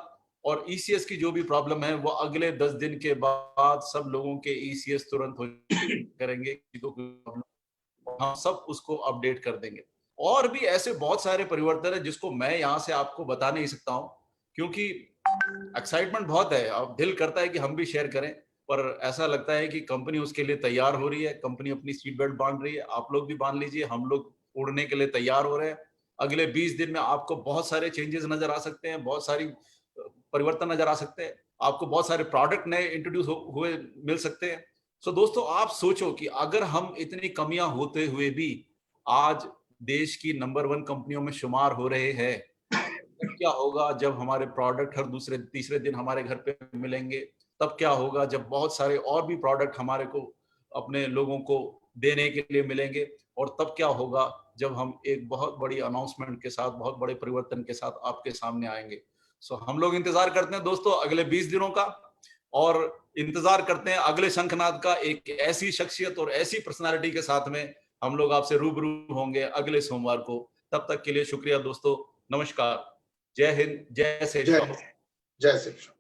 और ईसीएस की जो भी प्रॉब्लम है वो अगले 10 दिन के बाद सब लोगों के ईसीएस तुरंत हो करेंगे, हम सब उसको अपडेट कर देंगे। और भी ऐसे बहुत सारे परिवर्तन है जिसको मैं यहाँ से आपको बता नहीं सकता हूँ, क्योंकि एक्साइटमेंट बहुत है। अब दिल करता है कि हम भी शेयर करें, पर ऐसा लगता है कि कंपनी उसके लिए तैयार हो रही है। कंपनी अपनी सीट बेल्ट बांध रही है, आप लोग भी बांध लीजिए, हम लोग उड़ने के लिए तैयार हो रहे हैं। अगले 20 दिन में आपको बहुत सारे चेंजेस नजर आ सकते हैं, बहुत सारी परिवर्तन नजर आ सकते हैं, आपको बहुत सारे प्रोडक्ट नए इंट्रोड्यूस हुए मिल सकते हैं। सो दोस्तों, आप सोचो कि अगर हम इतनी कमियां होते हुए भी आज देश की नंबर 1 कंपनियों में शुमार हो रहे हैं, तब क्या होगा जब हमारे प्रोडक्ट हर दूसरे तीसरे दिन हमारे घर पे मिलेंगे? तब क्या होगा जब बहुत सारे और भी प्रोडक्ट हमारे को अपने लोगों को देने के लिए मिलेंगे? और तब क्या होगा जब हम एक बहुत बड़ी अनाउंसमेंट के साथ, बहुत बड़े परिवर्तन के साथ आपके सामने आएंगे? सो हम लोग इंतजार करते हैं दोस्तों अगले 20 दिनों का, और इंतजार करते हैं अगले शंखनाद का। एक ऐसी शख्सियत और ऐसी पर्सनालिटी के साथ में हम लोग आपसे रूबरू होंगे अगले सोमवार को। तब तक के लिए शुक्रिया दोस्तों, नमस्कार, जय हिंद, जय सेफ शॉप। जय श्री कृष्ण।